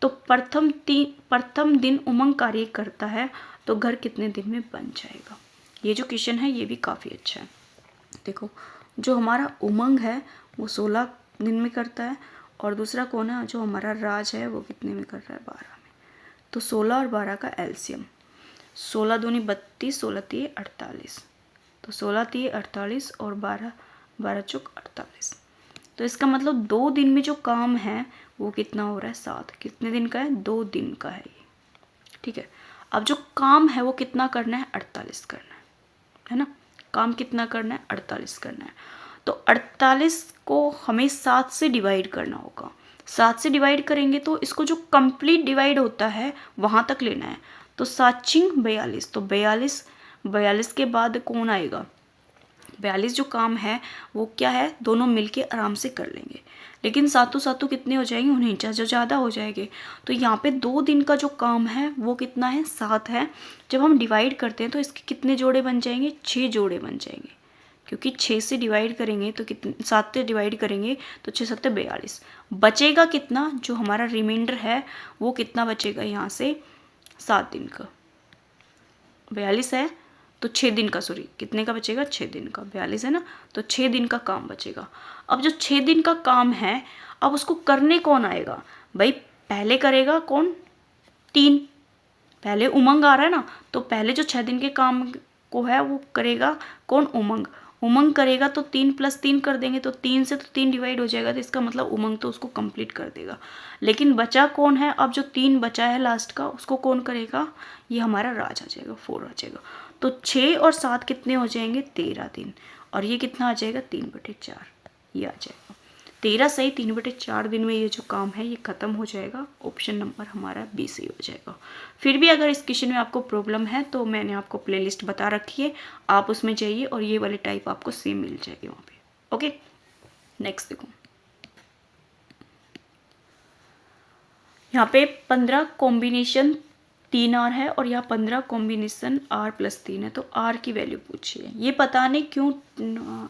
तो प्रथम दिन उमंग कार्य करता है तो घर कितने दिन में बन जाएगा। ये जो क्वेश्चन है ये भी काफ़ी अच्छा है। देखो जो हमारा उमंग है वो 16 दिन में करता है, और दूसरा कौन है, जो हमारा राज है वो कितने में कर रहा है, 12 में। तो 16 और 12 का एलसीएम, 16 दूनी 32, 16 तिये 48, तो 16 तिये 48 और 12 चौक 48। तो इसका मतलब 2 दिन में जो काम है वो कितना हो रहा है, 7। कितने दिन का है, 2 दिन का है ये, ठीक है। अब जो काम है वो कितना करना है, 48 करना है ना। काम कितना करना है, 48 करना है। तो 48 को हमें 7 से डिवाइड करना होगा। 7 से डिवाइड करेंगे तो इसको जो कंप्लीट डिवाइड होता है वहाँ तक लेना है। तो 7 छिंग 42, तो 42 के बाद कौन आएगा, 42 जो काम है वो क्या है, दोनों मिलके आराम से कर लेंगे, लेकिन सातों सातों कितने हो जाएंगे, उन्हें जो ज़्यादा हो जाएंगे। तो यहाँ पे 2 दिन का जो काम है वो कितना है, 7 है। जब हम डिवाइड करते हैं तो इसके कितने जोड़े बन जाएंगे, 6 जोड़े बन जाएंगे, क्योंकि 6 से डिवाइड करेंगे तो कितने, 7 से डिवाइड करेंगे तो 6 7 42। बचेगा कितना, जो हमारा रिमाइंडर है वो कितना बचेगा, यहाँ से 7 दिन का, 42 है तो 6 दिन का, सॉरी कितने का बचेगा, 6 दिन का, 42 है ना, तो 6 दिन का काम बचेगा। अब जो 6 दिन का काम है, अब उसको करने कौन आएगा भाई, पहले करेगा कौन, 3, पहले उमंग आ रहा है ना, तो पहले जो 6 दिन के काम को है वो करेगा कौन, उमंग करेगा, तो 3 + 3 कर देंगे, तो 3 से तो 3 डिवाइड हो जाएगा, तो इसका मतलब उमंग तो उसको कंप्लीट कर देगा। लेकिन बचा कौन है, अब जो 3 बचा है लास्ट का, उसको कौन करेगा, ये हमारा राज आ जाएगा, 4 आ जाएगा। तो 6 और 7 कितने हो जाएंगे, 13 दिन, और ये कितना आ जाएगा, 3/4 ये आ जाएगा। 13 सही 3/4 दिन में ये जो काम है ये खत्म हो जाएगा। ऑप्शन नंबर हमारा बी सही हो जाएगा। फिर भी अगर इस क्वेश्चन में आपको प्रॉब्लम है तो मैंने आपको प्लेलिस्ट बता रखी है, आप उसमें जाइए और ये वाले टाइप आपको सेम मिल जाएगी वहाँ पे। ओके, नेक्स्ट देखो। यहाँ पे 15 कॉम्बिनेशन 3R है और यहाँ 15 कॉम्बिनेशन R+3 है, तो R की वैल्यू पूछिए। ये पता नहीं क्यों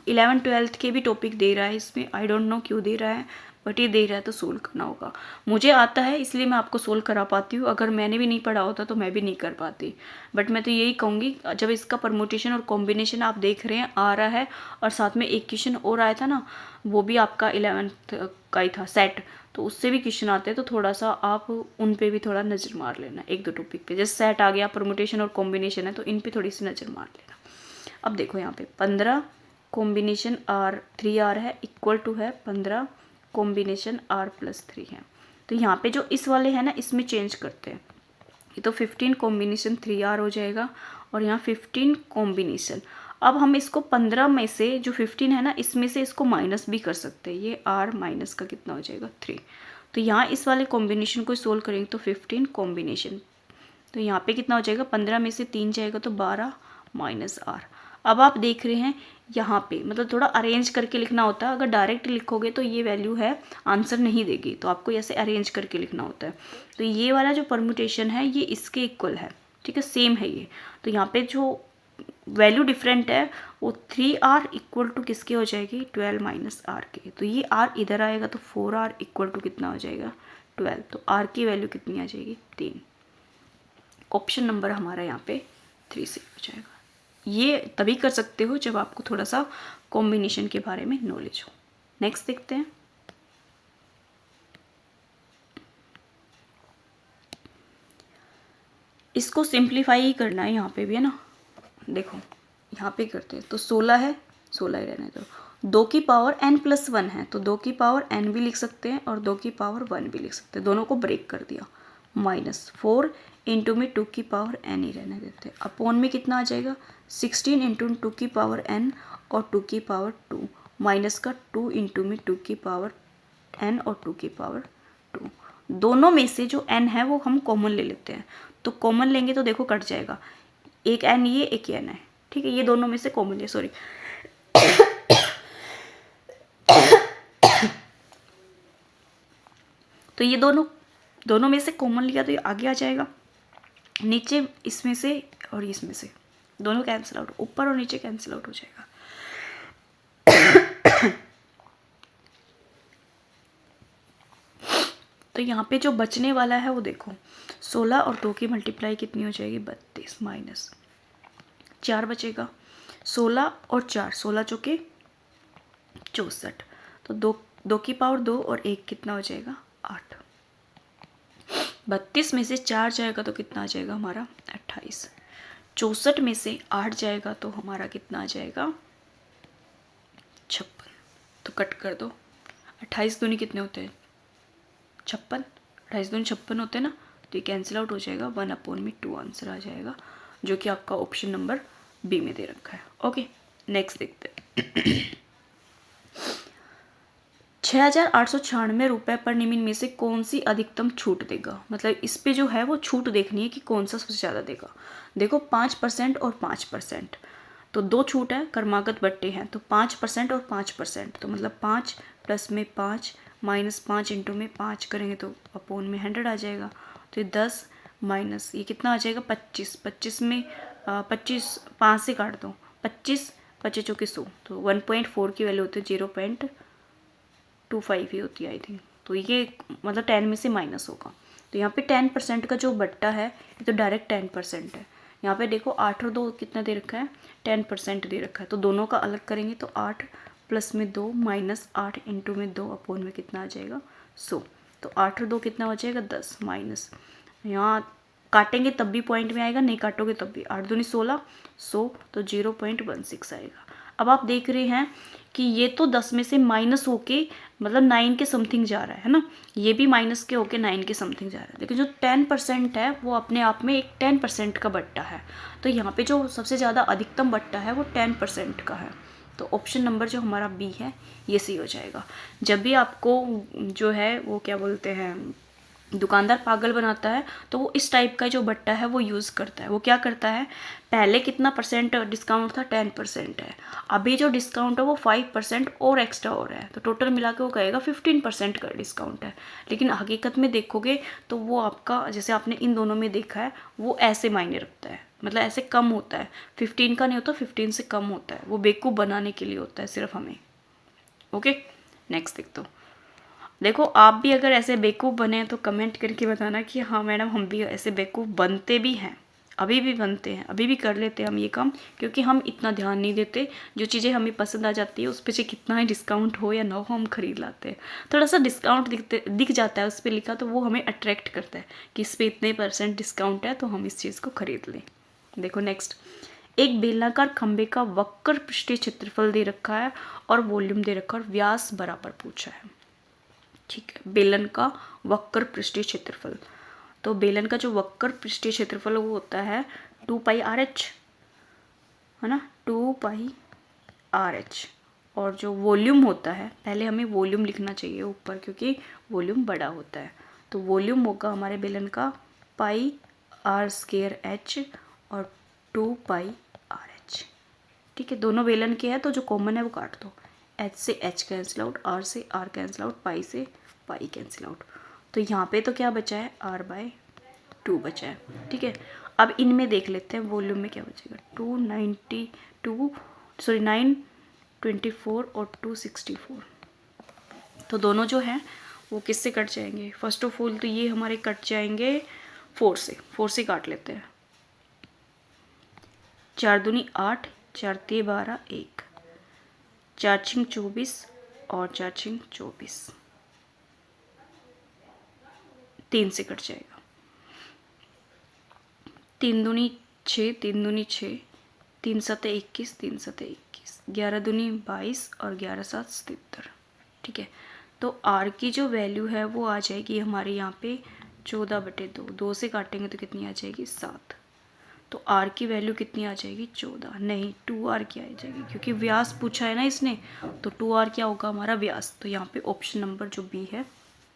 11th-12th के भी टॉपिक दे रहा है इसमें, आई डोंट नो क्यों दे रहा है, बट ये दे रहा है तो सोल्व करना होगा। मुझे आता है इसलिए मैं आपको सोल्व करा पाती हूँ, अगर मैंने भी नहीं पढ़ा होता तो मैं भी नहीं कर पाती। बट मैं तो यही कहूँगी, जब इसका परमुटेशन और कॉम्बिनेशन आप देख रहे हैं आ रहा है, और साथ में एक क्वेश्चन और आया था ना, वो भी आपका 11th का ही था सेट, तो उससे भी क्वेश्चन आते हैं, तो थोड़ा सा आप उन पे भी थोड़ा नज़र मार लेना, एक दो टॉपिक पे। जैसे सेट आ गया, परमुटेशन और कॉम्बिनेशन है, तो इन पे थोड़ी सी नज़र मार लेना। अब देखो यहाँ पे 15 कॉम्बिनेशन R3R है इक्वल टू है 15 कॉम्बिनेशन R+3 है। तो यहाँ पे जो इस वाले हैं ना, इसमें चेंज करते हैं, ये तो 15 कॉम्बिनेशन 3R हो जाएगा और यहाँ 15 कॉम्बिनेशन। अब हम इसको 15 में से जो 15 है ना, इसमें से इसको माइनस भी कर सकते हैं, ये R माइनस का कितना हो जाएगा 3। तो यहाँ इस वाले कॉम्बिनेशन को सोल्व करेंगे तो 15 कॉम्बिनेशन, तो यहाँ पे कितना हो जाएगा, 15 में से 3 जाएगा तो 12 माइनस R। अब आप देख रहे हैं यहाँ पे, मतलब थोड़ा अरेंज करके लिखना होता है, अगर डायरेक्ट लिखोगे तो ये वैल्यू है आंसर नहीं देगी, तो आपको ऐसे अरेंज करके लिखना होता है। तो ये वाला जो परमुटेशन है ये इसके इक्वल है, ठीक है, सेम है ये। तो यहाँ पे जो वैल्यू डिफरेंट है वो 3R इक्वल टू किसके हो जाएगी, 12 माइनस R के। तो ये R इधर आएगा तो 4R इक्वल टू कितना हो जाएगा 12, तो R की वैल्यू कितनी आ जाएगी 3। ऑप्शन नंबर हमारा यहाँ पे 3 से हो जाएगा। ये तभी कर सकते हो जब आपको थोड़ा सा कॉम्बिनेशन के बारे में नॉलेज हो। नेक्स्ट देखते हैं। इसको सिंप्लीफाई ही करना है, यहाँ पे भी है ना, देखो यहाँ पे करते हैं तो 16 है, 16 ही रहने दो। 2 की पावर n+1 है, तो 2 की पावर n भी लिख सकते हैं और 2 की पावर 1 भी लिख सकते हैं, दोनों को ब्रेक कर दिया। -4 इंटू में 2 की पावर n ही रहने देते हैं, अपॉन में कितना आ जाएगा 16 इंटू 2 की पावर n और 2 की पावर 2, माइनस का 2 इंटू में 2 की पावर n और 2 की पावर 2। दोनों में से जो n है वो हम कॉमन ले लेते हैं, तो कॉमन लेंगे तो देखो कट जाएगा, एक n ये एक n है, ठीक है, ये दोनों में से कॉमन है, सॉरी तो ये दोनों में से कॉमन लिया तो ये आगे आ जाएगा, नीचे इसमें से और इसमें से दोनों कैंसिल आउट, ऊपर और नीचे कैंसिल आउट हो जाएगा। तो यहाँ पे जो बचने वाला है वो देखो 16 और 2 की मल्टीप्लाई कितनी हो जाएगी 32, माइनस 4 बचेगा, 16 और 4, 16 चौके 64, तो 2 की पावर 2 और 1 कितना हो जाएगा 8। 32 में से 4 जाएगा तो कितना आ जाएगा हमारा 28। 64 में से 8 जाएगा तो हमारा कितना आ जाएगा 56। तो कट कर दो, 28 दूनी कितने होते हैं 56, 28 दूनी 56 होते हैं ना, तो ये कैंसिल आउट हो जाएगा, 1/2 आंसर आ जाएगा, जो कि आपका ऑप्शन नंबर बी में दे रखा है। ओके, नेक्स्ट देखते हैं। 6,896 रुपये पर निमिन में से कौन सी अधिकतम छूट देगा, मतलब इस पे जो है वो छूट देखनी है कि कौन सा सबसे ज़्यादा देगा। देखो 5% और 5%, तो 2 छूट है, क्रमागत बट्टे हैं, तो 5% और 5%, तो मतलब 5 प्लस में 5 माइनस 5 इंटू में 5 करेंगे तो अपॉन में 100 आ जाएगा, तो ये 10 माइनस ये कितना आ जाएगा 25, 25 में 25 5 से काट दो, 25 25 चौके 100, तो 1.4 की वैल्यू होती है 0.25 ही होती है आई थिंक, तो ये मतलब 10 में से माइनस होगा। तो यहाँ पे 10% का जो बट्टा है ये तो डायरेक्ट 10% है। यहाँ पे देखो 8 और 2 कितना दे रखा है 10% दे रखा है, तो दोनों का अलग करेंगे तो 8 प्लस में 2 माइनस 8 इंटू में 2 अपॉन में कितना आ जाएगा 100, तो 8 और 2 कितना हो जाएगा 10, माइनस यहाँ काटेंगे तब भी पॉइंट में आएगा, नहीं काटोगे तब भी, 8 दूनी 16, 100 तो 0.16 आएगा। अब आप देख रहे हैं कि ये तो 10 में से माइनस होके मतलब 9 के समथिंग जा रहा है ना, ये भी माइनस के होके 9 के समथिंग जा रहा है, लेकिन जो 10% है वो अपने आप में एक 10% का बट्टा है, तो यहाँ पे जो सबसे ज़्यादा अधिकतम बट्टा है वो 10% का है, तो ऑप्शन नंबर जो हमारा बी है ये सी हो जाएगा। जब भी आपको जो है वो क्या बोलते हैं दुकानदार पागल बनाता है तो वो इस टाइप का जो बट्टा है वो यूज़ करता है। वो क्या करता है, पहले कितना परसेंट डिस्काउंट था, 10% है, अभी जो डिस्काउंट है वो 5% और एक्स्ट्रा हो रहा है, तो टोटल मिला के वो कहेगा 15% का डिस्काउंट है। लेकिन हकीकत में देखोगे तो वो आपका, जैसे आपने इन दोनों में देखा है, वो ऐसे मायने रखता है, मतलब ऐसे कम होता है, 15 का नहीं होता, 15 से कम होता है। वो बेवकूफ़ बनाने के लिए होता है सिर्फ हमें। ओके, नेक्स्ट देख दो। देखो आप भी अगर ऐसे बेवकूफ़ बने तो कमेंट करके बताना कि हाँ मैडम हम भी ऐसे बेवकूफ़ बनते भी हैं, अभी भी बनते हैं, अभी भी कर लेते हैं हम ये काम, क्योंकि हम इतना ध्यान नहीं देते। जो चीज़ें हमें पसंद आ जाती है उस पर चाहे कितना ही डिस्काउंट हो या ना हो हम खरीद लाते हैं। थोड़ा सा डिस्काउंट दिख जाता है उस पर लिखा तो वो हमें अट्रैक्ट करता है कि इस पर इतने % डिस्काउंट है तो हम इस चीज़ को खरीद लें। देखो नेक्स्ट, एक बेलनाकार खंभे का वक्र पृष्ठीय क्षेत्रफल दे रखा है और वॉल्यूम दे रखा है और व्यास बराबर पूछा है। ठीक है, बेलन का वक्र पृष्ठीय क्षेत्रफल, तो बेलन का जो वक्र पृष्ठीय क्षेत्रफल वो होता है 2πRh, है ना, 2πRh। और जो वॉल्यूम होता है, पहले हमें वॉल्यूम लिखना चाहिए ऊपर क्योंकि वॉल्यूम बड़ा होता है, तो वॉल्यूम होगा हमारे बेलन का πr² और 2πRh। ठीक है, दोनों बेलन के हैं तो जो कॉमन है वो काट दो, h से h कैंसिल आउट, r से r कैंसिल आउट, पाई से पाई कैंसिल आउट, तो यहाँ पे तो क्या बचा है, r/2 बचा है। ठीक है, अब इनमें देख लेते हैं वॉल्यूम में क्या बचेगा, 924 और 264, तो दोनों जो हैं वो किससे कट जाएंगे, फर्स्ट ऑफ ऑल तो ये हमारे कट जाएंगे 4 से काट लेते हैं। 4 दूनी 8, 4 तिये 12, 1, 4 छिंग 24 और 4 छिंग 24, 3 से कट जाएगा। 3 दूनी 6, 3 दूनी 6, 3 सते 21, 3 सते 21, 11 दूनी 22 और 11 सात 77। ठीक है, तो r की जो वैल्यू है वो आ जाएगी हमारे यहाँ पे 14/2, 2 से काटेंगे तो कितनी आ जाएगी, 7। तो r की वैल्यू कितनी आ जाएगी, 14 नहीं 2r की आ जाएगी, क्योंकि व्यास पूछा है ना इसने, तो 2r क्या होगा हमारा व्यास। तो यहाँ पे ऑप्शन नंबर जो बी है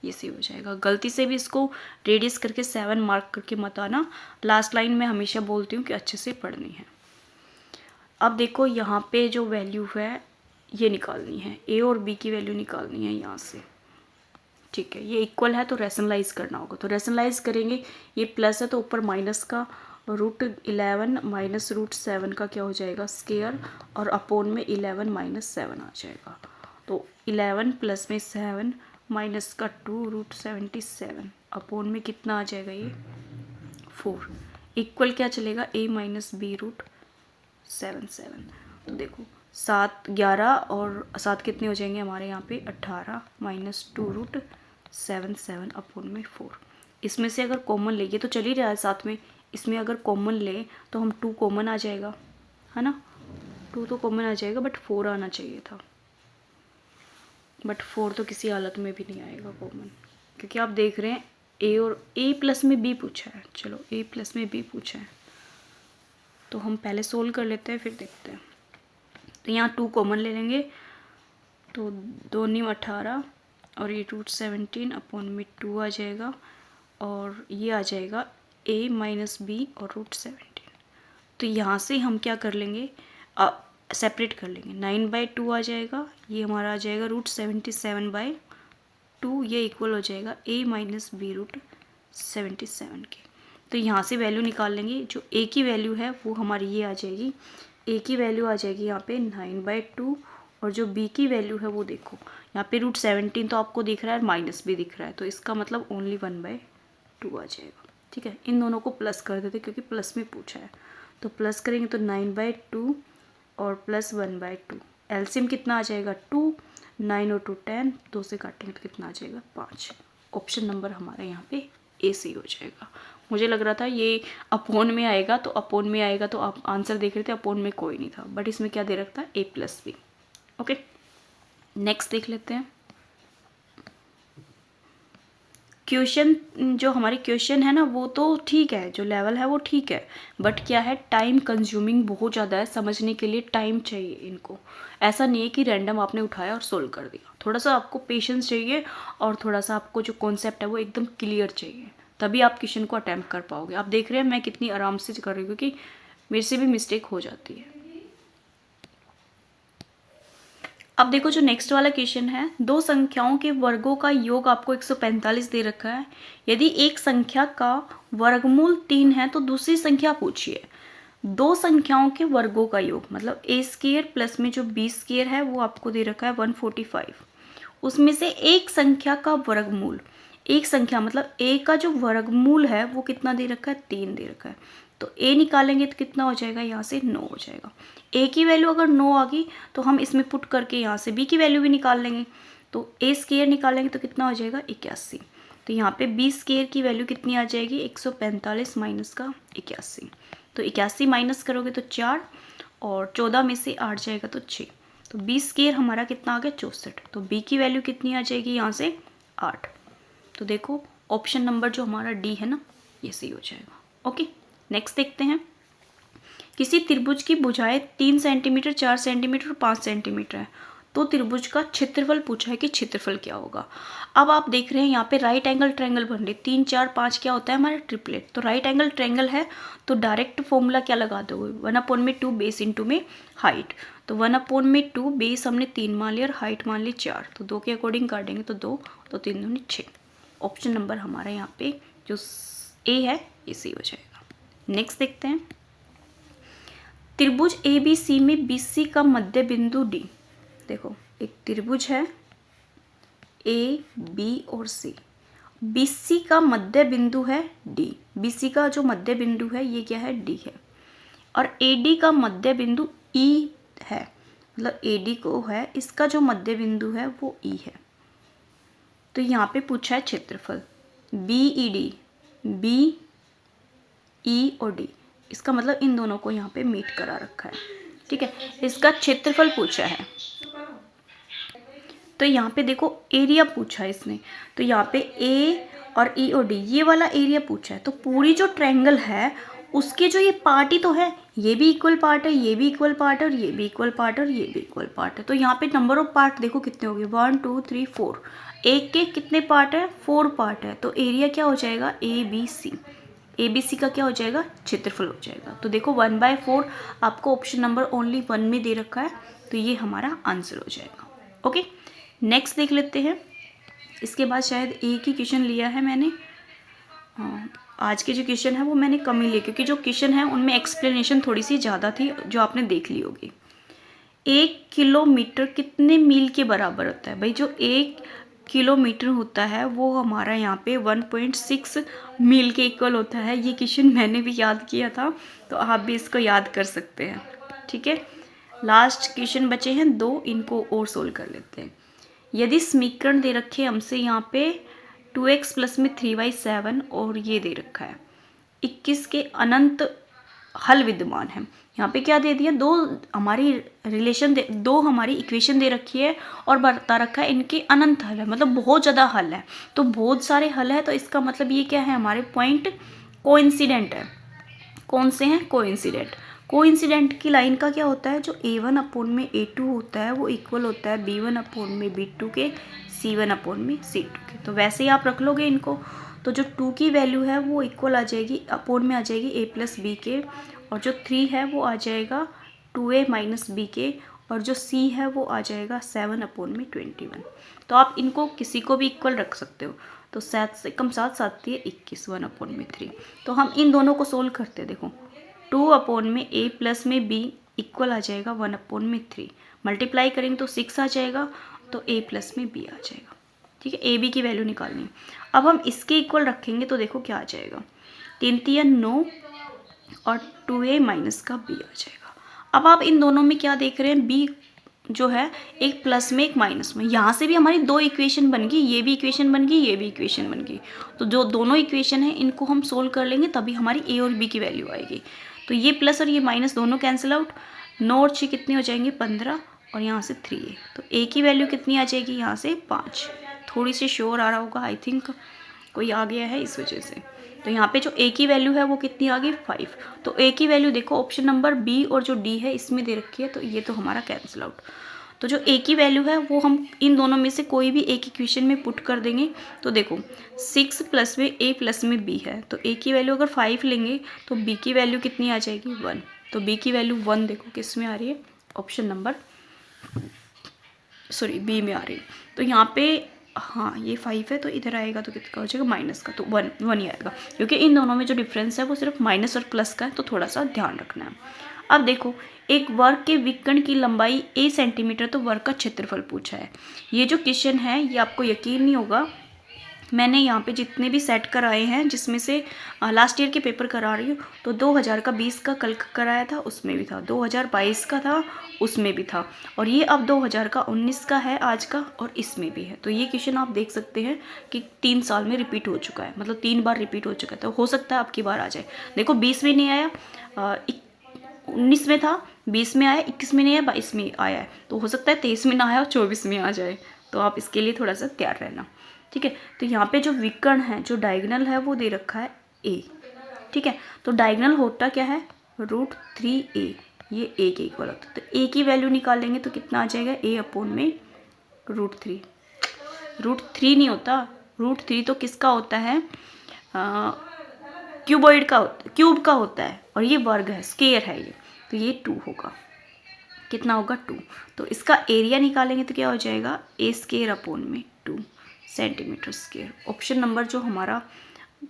ये सही हो जाएगा। गलती से भी इसको रेडियस करके 7 मार्क करके मत आना, लास्ट लाइन में हमेशा बोलती हूँ कि अच्छे से पढ़नी है। अब देखो यहाँ पे जो वैल्यू है ये निकालनी है, a और b की वैल्यू निकालनी है यहाँ से। ठीक है, ये इक्वल है तो रैशनलाइज करना होगा, तो रैशनलाइज करेंगे, ये प्लस है तो ऊपर माइनस का √11 माइनस √7 का क्या हो जाएगा, स्केयर, और अपोन में 11 माइनस 7 आ जाएगा। तो 11 प्लस में 7 माइनस का 2√77 अपोन में कितना आ जाएगा, ये 4, इक्वल क्या चलेगा, a माइनस b√77। तो देखो 7 11 और 7 कितने हो जाएंगे हमारे यहाँ पे 18 माइनस 2√77 अपोन में 4। इसमें से अगर कॉमन लेंगे तो चल ही रहा है साथ में, इसमें अगर कॉमन ले तो हम 2 कॉमन आ जाएगा, है ना, 2 तो कॉमन आ जाएगा, बट 4 आना चाहिए था, बट 4 तो किसी हालत में भी नहीं आएगा कॉमन, क्योंकि आप देख रहे हैं a और a प्लस में b पूछा है। चलो a प्लस में b पूछा है तो हम पहले सोल्व कर लेते हैं फिर देखते हैं। तो यहाँ 2 कॉमन ले लेंगे तो 2 × 18 और ये √17 अपोन में 2 आ जाएगा, और ये आ जाएगा a माइनस b और √17। तो यहाँ से हम क्या कर लेंगे, सेपरेट कर लेंगे, 9/2 आ जाएगा, ये हमारा आ जाएगा √77/2, ये इक्वल हो जाएगा a माइनस b√77 के। तो यहाँ से वैल्यू निकाल लेंगे, जो a की वैल्यू है वो हमारी ये आ जाएगी, a की वैल्यू आ जाएगी यहाँ पे 9/2, और जो b की वैल्यू है वो देखो यहाँ पे √17 तो आपको दिख रहा है, माइनस भी दिख रहा है, तो इसका मतलब ओनली 1/2 आ जाएगा। ठीक है, इन दोनों को प्लस कर देते क्योंकि प्लस में पूछा है, तो प्लस करेंगे तो 9/2 और प्लस 1/2, एलसीएम कितना आ जाएगा 2, 9 और 2 10, 2 से काटेंगे तो कितना आ जाएगा 5। ऑप्शन नंबर हमारा यहाँ पे ए सही हो जाएगा। मुझे लग रहा था ये अपोन में आएगा, तो अपोन में आएगा तो आप आंसर देख रहे थे, अपोन में कोई नहीं था, बट इसमें क्या दे रखा था, a plus B. Okay, next देख लेते हैं। क्वेश्चन जो हमारे क्वेश्चन है ना वो तो ठीक है, जो लेवल है वो ठीक है, बट क्या है टाइम कंज्यूमिंग बहुत ज़्यादा है, समझने के लिए टाइम चाहिए इनको। ऐसा नहीं है कि रैंडम आपने उठाया और सोल्व कर दिया, थोड़ा सा आपको पेशेंस चाहिए और थोड़ा सा आपको जो कॉन्सेप्ट है वो एकदम क्लियर चाहिए, तभी आप क्वेश्चन को अटैम्प्ट कर पाओगे। आप देख रहे हैं मैं कितनी आराम से कर रही हूँ क्योंकि मेरे से भी मिस्टेक हो जाती है। अब देखो जो नेक्स्ट वाला क्वेश्चन है, दो संख्याओं के वर्गों का योग आपको 145 दे रखा है। यदि एक संख्या का वर्गमूल 3 है तो दूसरी संख्या पूछिए। दो संख्याओं के वर्गों का योग मतलब ए स्क्वायर प्लस में जो बी स्क्वायर है वो आपको दे रखा है 145। उसमें से एक संख्या का वर्गमूल, एक संख्या मतलब ए का जो वर्गमूल है वो कितना दे रखा है, 3 दे रखा है। तो ए निकालेंगे तो कितना हो जाएगा, यहाँ से 9 हो जाएगा। ए की वैल्यू अगर 9 आ गई तो हम इसमें पुट करके यहाँ से बी की वैल्यू भी निकाल लेंगे। तो ए स्क्वायर निकालेंगे तो कितना हो जाएगा, 81। तो यहाँ पे बी स्क्वायर की वैल्यू कितनी आ जाएगी, 145 माइनस का 81। तो 81 माइनस करोगे तो 4 और 14 में से 8 जाएगा तो 6। तो बी स्क्वायर हमारा कितना आ गया, 64। तो बी की वैल्यू कितनी आ जाएगी यहाँ से, 8। तो देखो ऑप्शन नंबर जो हमारा डी है ना ये सही हो जाएगा। ओके, नेक्स्ट देखते हैं। किसी त्रिभुज की भुजाएं 3 सेंटीमीटर, 4 सेंटीमीटर और 5 सेंटीमीटर है, तो त्रिभुज का क्षेत्रफल पूछा है कि क्षेत्रफल क्या होगा। अब आप देख रहे हैं यहाँ पे राइट एंगल ट्रायंगल बन रही, 3 4 5 क्या होता है हमारा ट्रिपलेट। तो राइट एंगल ट्रायंगल है तो डायरेक्ट फॉर्मूला क्या लगा दोगे, 1/2 बेस इंटू में हाइट। तो 1/2 बेस हमने 3 मान लिया और हाइट मान ली 4, तो 2 के अकॉर्डिंग काटेंगे तो 2, तो 3 दूनी 6। ऑप्शन नंबर हमारा यहाँ पे जो ए है ये सही हो जाएगा। नेक्स्ट देखते हैं। त्रिभुज ए बी सी में बी सी का मध्य बिंदु डी। देखो एक त्रिभुज है ए बी और सी, बी सी का मध्य बिंदु है डी। बी सी का जो मध्य बिंदु है ये क्या है, डी है। और ए डी का मध्य बिंदु ई है, मतलब ए डी को है, इसका जो मध्य बिंदु है वो ई है। तो यहाँ पे पूछा है क्षेत्रफल B E D, B E और डी, इसका मतलब इन दोनों को यहाँ पे मीट करा रखा है, ठीक है। इसका क्षेत्रफल पूछा है। तो यहाँ पे देखो एरिया पूछा है इसने, तो यहाँ पे ए और ई और डी ये वाला एरिया पूछा है। तो पूरी जो ट्रायंगल है उसके जो ये पार्ट ही तो है, ये भी इक्वल पार्ट है, ये भी इक्वल पार्ट है और ये भी इक्वल पार्ट है और ये भी इक्वल पार्ट है। तो यहाँ पे नंबर ऑफ पार्ट देखो कितने हो गए, 1 2 3 4। एक के कितने पार्ट है, 4 पार्ट है। तो एरिया क्या हो जाएगा, A B C. A B C का क्या हो जाएगा, क्षेत्रफल हो जाएगा। तो देखो 1/4 आपको ऑप्शन नंबर ओनली 1 में दे रखा है, तो ये हमारा आंसर हो जाएगा। ओके, नेक्स्ट देख लेते हैं। इसके बाद शायद एक ही क्वेश्चन लिया है मैंने, हाँ आज के जो क्वेश्चन है वो मैंने कम ही लिए क्योंकि जो क्वेश्चन है उनमें एक्सप्लेनेशन थोड़ी सी ज़्यादा थी जो आपने देख ली होगी। 1 किलोमीटर कितने मील के बराबर होता है, भाई जो 1 किलोमीटर होता है वो हमारा यहाँ पे 1.6 मील के इक्वल होता है। ये क्वेश्चन मैंने भी याद किया था, तो आप भी इसको याद कर सकते हैं, ठीक है। लास्ट क्वेश्चन बचे हैं 2, इनको और सोल्व कर लेते हैं। यदि समीकरण दे रखे हमसे यहाँ पे 2x प्लस में 3y7 और ये दे रखा है 21 के अनंत हल विद्यमान है। यहाँ पे क्या दे दिया, दो हमारी इक्वेशन दे रखी है और बता रखा है इनके अनंत हल है, मतलब बहुत ज़्यादा हल है। तो बहुत सारे हल है, तो इसका मतलब ये क्या है, हमारे पॉइंट कोइंसिडेंट है। कौन से हैं, कोइंसिडेंट। कोइंसिडेंट की लाइन का क्या होता है, जो a1 अपॉन में a2 होता है वो इक्वल होता है b1 अपॉन में b2 के, c1 अपॉन में c2 के। तो वैसे ही आप रख लोगे इनको, तो जो 2 की वैल्यू है वो इक्वल आ जाएगी, अपॉन में आ जाएगी a प्लस बी के, और जो 3 है वो आ जाएगा 2a माइनस बी के, और जो c है वो आ जाएगा 7 अपॉन में 21। तो आप इनको किसी को भी इक्वल रख सकते हो। तो 7 से कम 7 7 है 21, 1 अपॉन में 3। तो हम इन दोनों को सोल्व करते हैं। देखो 2 अपॉन में a प्लस में b इक्वल आ जाएगा 1 अपॉन में 3, मल्टीप्लाई करेंगे तो 6 आ जाएगा, तो a प्लस में b आ जाएगा, ठीक है। a b की वैल्यू निकालनी है। अब हम इसके इक्वल रखेंगे तो देखो क्या आ जाएगा, 3 3 9 और 2a माइनस का b आ जाएगा। अब आप इन दोनों में क्या देख रहे हैं, b जो है एक प्लस में एक माइनस में, यहाँ से भी हमारी 2 इक्वेशन बन गई, ये भी इक्वेशन बन गई, ये भी इक्वेशन बन गई। तो जो दोनों इक्वेशन है इनको हम सोल्व कर लेंगे तभी हमारी a और b की वैल्यू आएगी। तो ये प्लस और ये माइनस दोनों कैंसिल आउट, 9 और 6 कितने हो जाएंगे, 15, और यहाँ से 3a। तो a की वैल्यू कितनी आ जाएगी, यहाँ से 5। थोड़ी सी श्योर आ रहा होगा आई थिंक, कोई आ गया है इस वजह से। तो यहाँ पे जो ए की वैल्यू है वो कितनी आ गई 5। तो ए की वैल्यू देखो ऑप्शन नंबर बी और जो डी है इसमें दे रखी है, तो ये तो हमारा कैंसिल आउट। तो जो ए की वैल्यू है वो हम इन दोनों में से कोई भी एक इक्वेशन में पुट कर देंगे। तो देखो 6 प्लस में ए प्लस में बी है, तो ए की वैल्यू अगर 5 लेंगे तो बी की वैल्यू कितनी आ जाएगी 1। तो बी की वैल्यू 1 देखो किस में आ रही है, ऑप्शन नंबर बी में आ रही है। तो यहाँ पे हाँ ये 5 है तो इधर आएगा तो कितना हो जाएगा माइनस का, तो 1 ही आएगा, क्योंकि इन दोनों में जो डिफरेंस है वो सिर्फ माइनस और प्लस का है, तो थोड़ा सा ध्यान रखना है। अब देखो एक वर्ग के विकर्ण की लंबाई a सेंटीमीटर, तो वर्ग का क्षेत्रफल पूछा है। ये जो क्वेश्चन है ये आपको यकीन नहीं होगा, मैंने यहाँ पे जितने भी सेट कराए हैं जिसमें से लास्ट ईयर के पेपर करा रही हूँ, तो 2020 का कल कराया था उसमें भी था, 2022 का था उसमें भी था, और ये अब 2019 का है आज का, और इसमें भी है। तो ये क्वेश्चन आप देख सकते हैं कि 3 साल में रिपीट हो चुका है, मतलब 3 बार रिपीट हो चुका है, तो हो सकता है आपकी बार आ जाए। देखो 20 में नहीं आया, 19 में था, 20 में आया, 21 में नहीं आया, 22 में आया है, तो हो सकता है 23 में ना आया और 24 में आ जाए। तो आप इसके लिए थोड़ा सा तैयार रहना, ठीक है। तो यहाँ पे जो विकर्ण है, जो डायगोनल है वो दे रखा है a, ठीक है। तो डायगोनल होता क्या है √3a, ये a के इक्वल होता है। तो a की वैल्यू निकालेंगे तो कितना आ जाएगा a अपॉन में √3। √3 नहीं होता, √3 तो किसका होता है, क्यूबॉइड का होता है, क्यूब का होता है, और ये वर्ग है, स्क्वायर है ये, तो ये 2 होगा। कितना होगा 2। तो इसका एरिया निकालेंगे तो क्या हो जाएगा a² अपॉन में 2 सेंटीमीटर स्क्वायर। ऑप्शन नंबर जो हमारा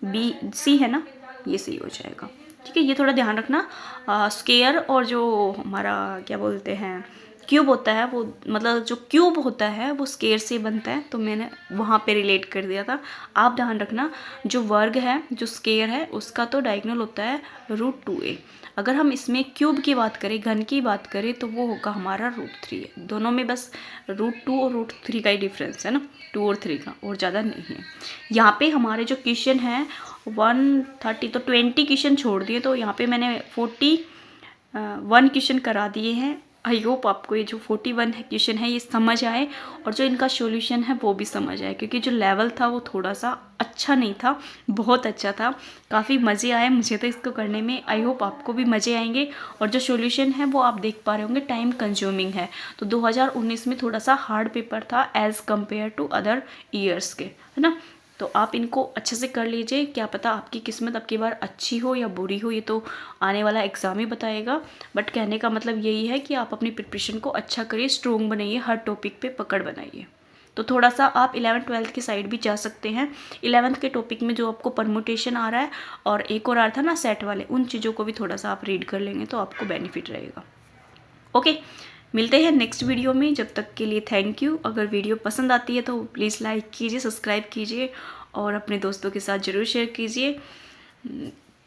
बी सी है ना, ये सही हो जाएगा, ठीक है। ये थोड़ा ध्यान रखना, स्क्वायर और जो हमारा क्या बोलते हैं क्यूब होता है, वो मतलब जो क्यूब होता है वो स्क्वायर से बनता है, तो मैंने वहाँ पे रिलेट कर दिया था। आप ध्यान रखना जो वर्ग है जो स्क्वायर है उसका तो डायगोनल होता है √2a। अगर हम इसमें क्यूब की बात करें, घन की बात करें, तो वो होगा हमारा √3 है। दोनों में बस √2 और √3 का ही डिफरेंस है ना, 2 और 3 का, और ज़्यादा नहीं है। यहाँ पे हमारे जो क्वेश्चन है 130, तो 20 क्वेश्चन छोड़ दिए, तो यहाँ पे मैंने 41 क्वेश्चन करा दिए हैं। आई होप आपको ये जो 41 क्वेश्चन है ये समझ आए, और जो इनका सॉल्यूशन है वो भी समझ आए, क्योंकि जो लेवल था वो थोड़ा सा अच्छा नहीं था, बहुत अच्छा था, काफ़ी मज़े आए मुझे तो इसको करने में। आई होप आपको भी मज़े आएंगे। और जो सॉल्यूशन है वो आप देख पा रहे होंगे टाइम कंज्यूमिंग है, तो 2019 में थोड़ा सा हार्ड पेपर था as compare to other years के, है ना। तो आप इनको अच्छे से कर लीजिए, क्या पता आपकी किस्मत अब की बार अच्छी हो या बुरी हो, ये तो आने वाला एग्ज़ाम ही बताएगा। बट कहने का मतलब यही है कि आप अपनी प्रिपरेशन को अच्छा करिए, स्ट्रोंग बनाइए, हर टॉपिक पे पकड़ बनाइए। तो थोड़ा सा आप 11th-12th की साइड भी जा सकते हैं। 11th के टॉपिक में जो आपको परमुटेशन आ रहा है और एक और आ रहा था ना सेट वाले, उन चीज़ों को भी थोड़ा सा आप रीड कर लेंगे तो आपको बेनिफिट रहेगा। ओके, मिलते हैं नेक्स्ट वीडियो में, जब तक के लिए थैंक यू। अगर वीडियो पसंद आती है तो प्लीज़ लाइक कीजिए, सब्सक्राइब कीजिए और अपने दोस्तों के साथ ज़रूर शेयर कीजिए।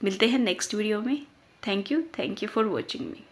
मिलते हैं नेक्स्ट वीडियो में। Thank you for watching me.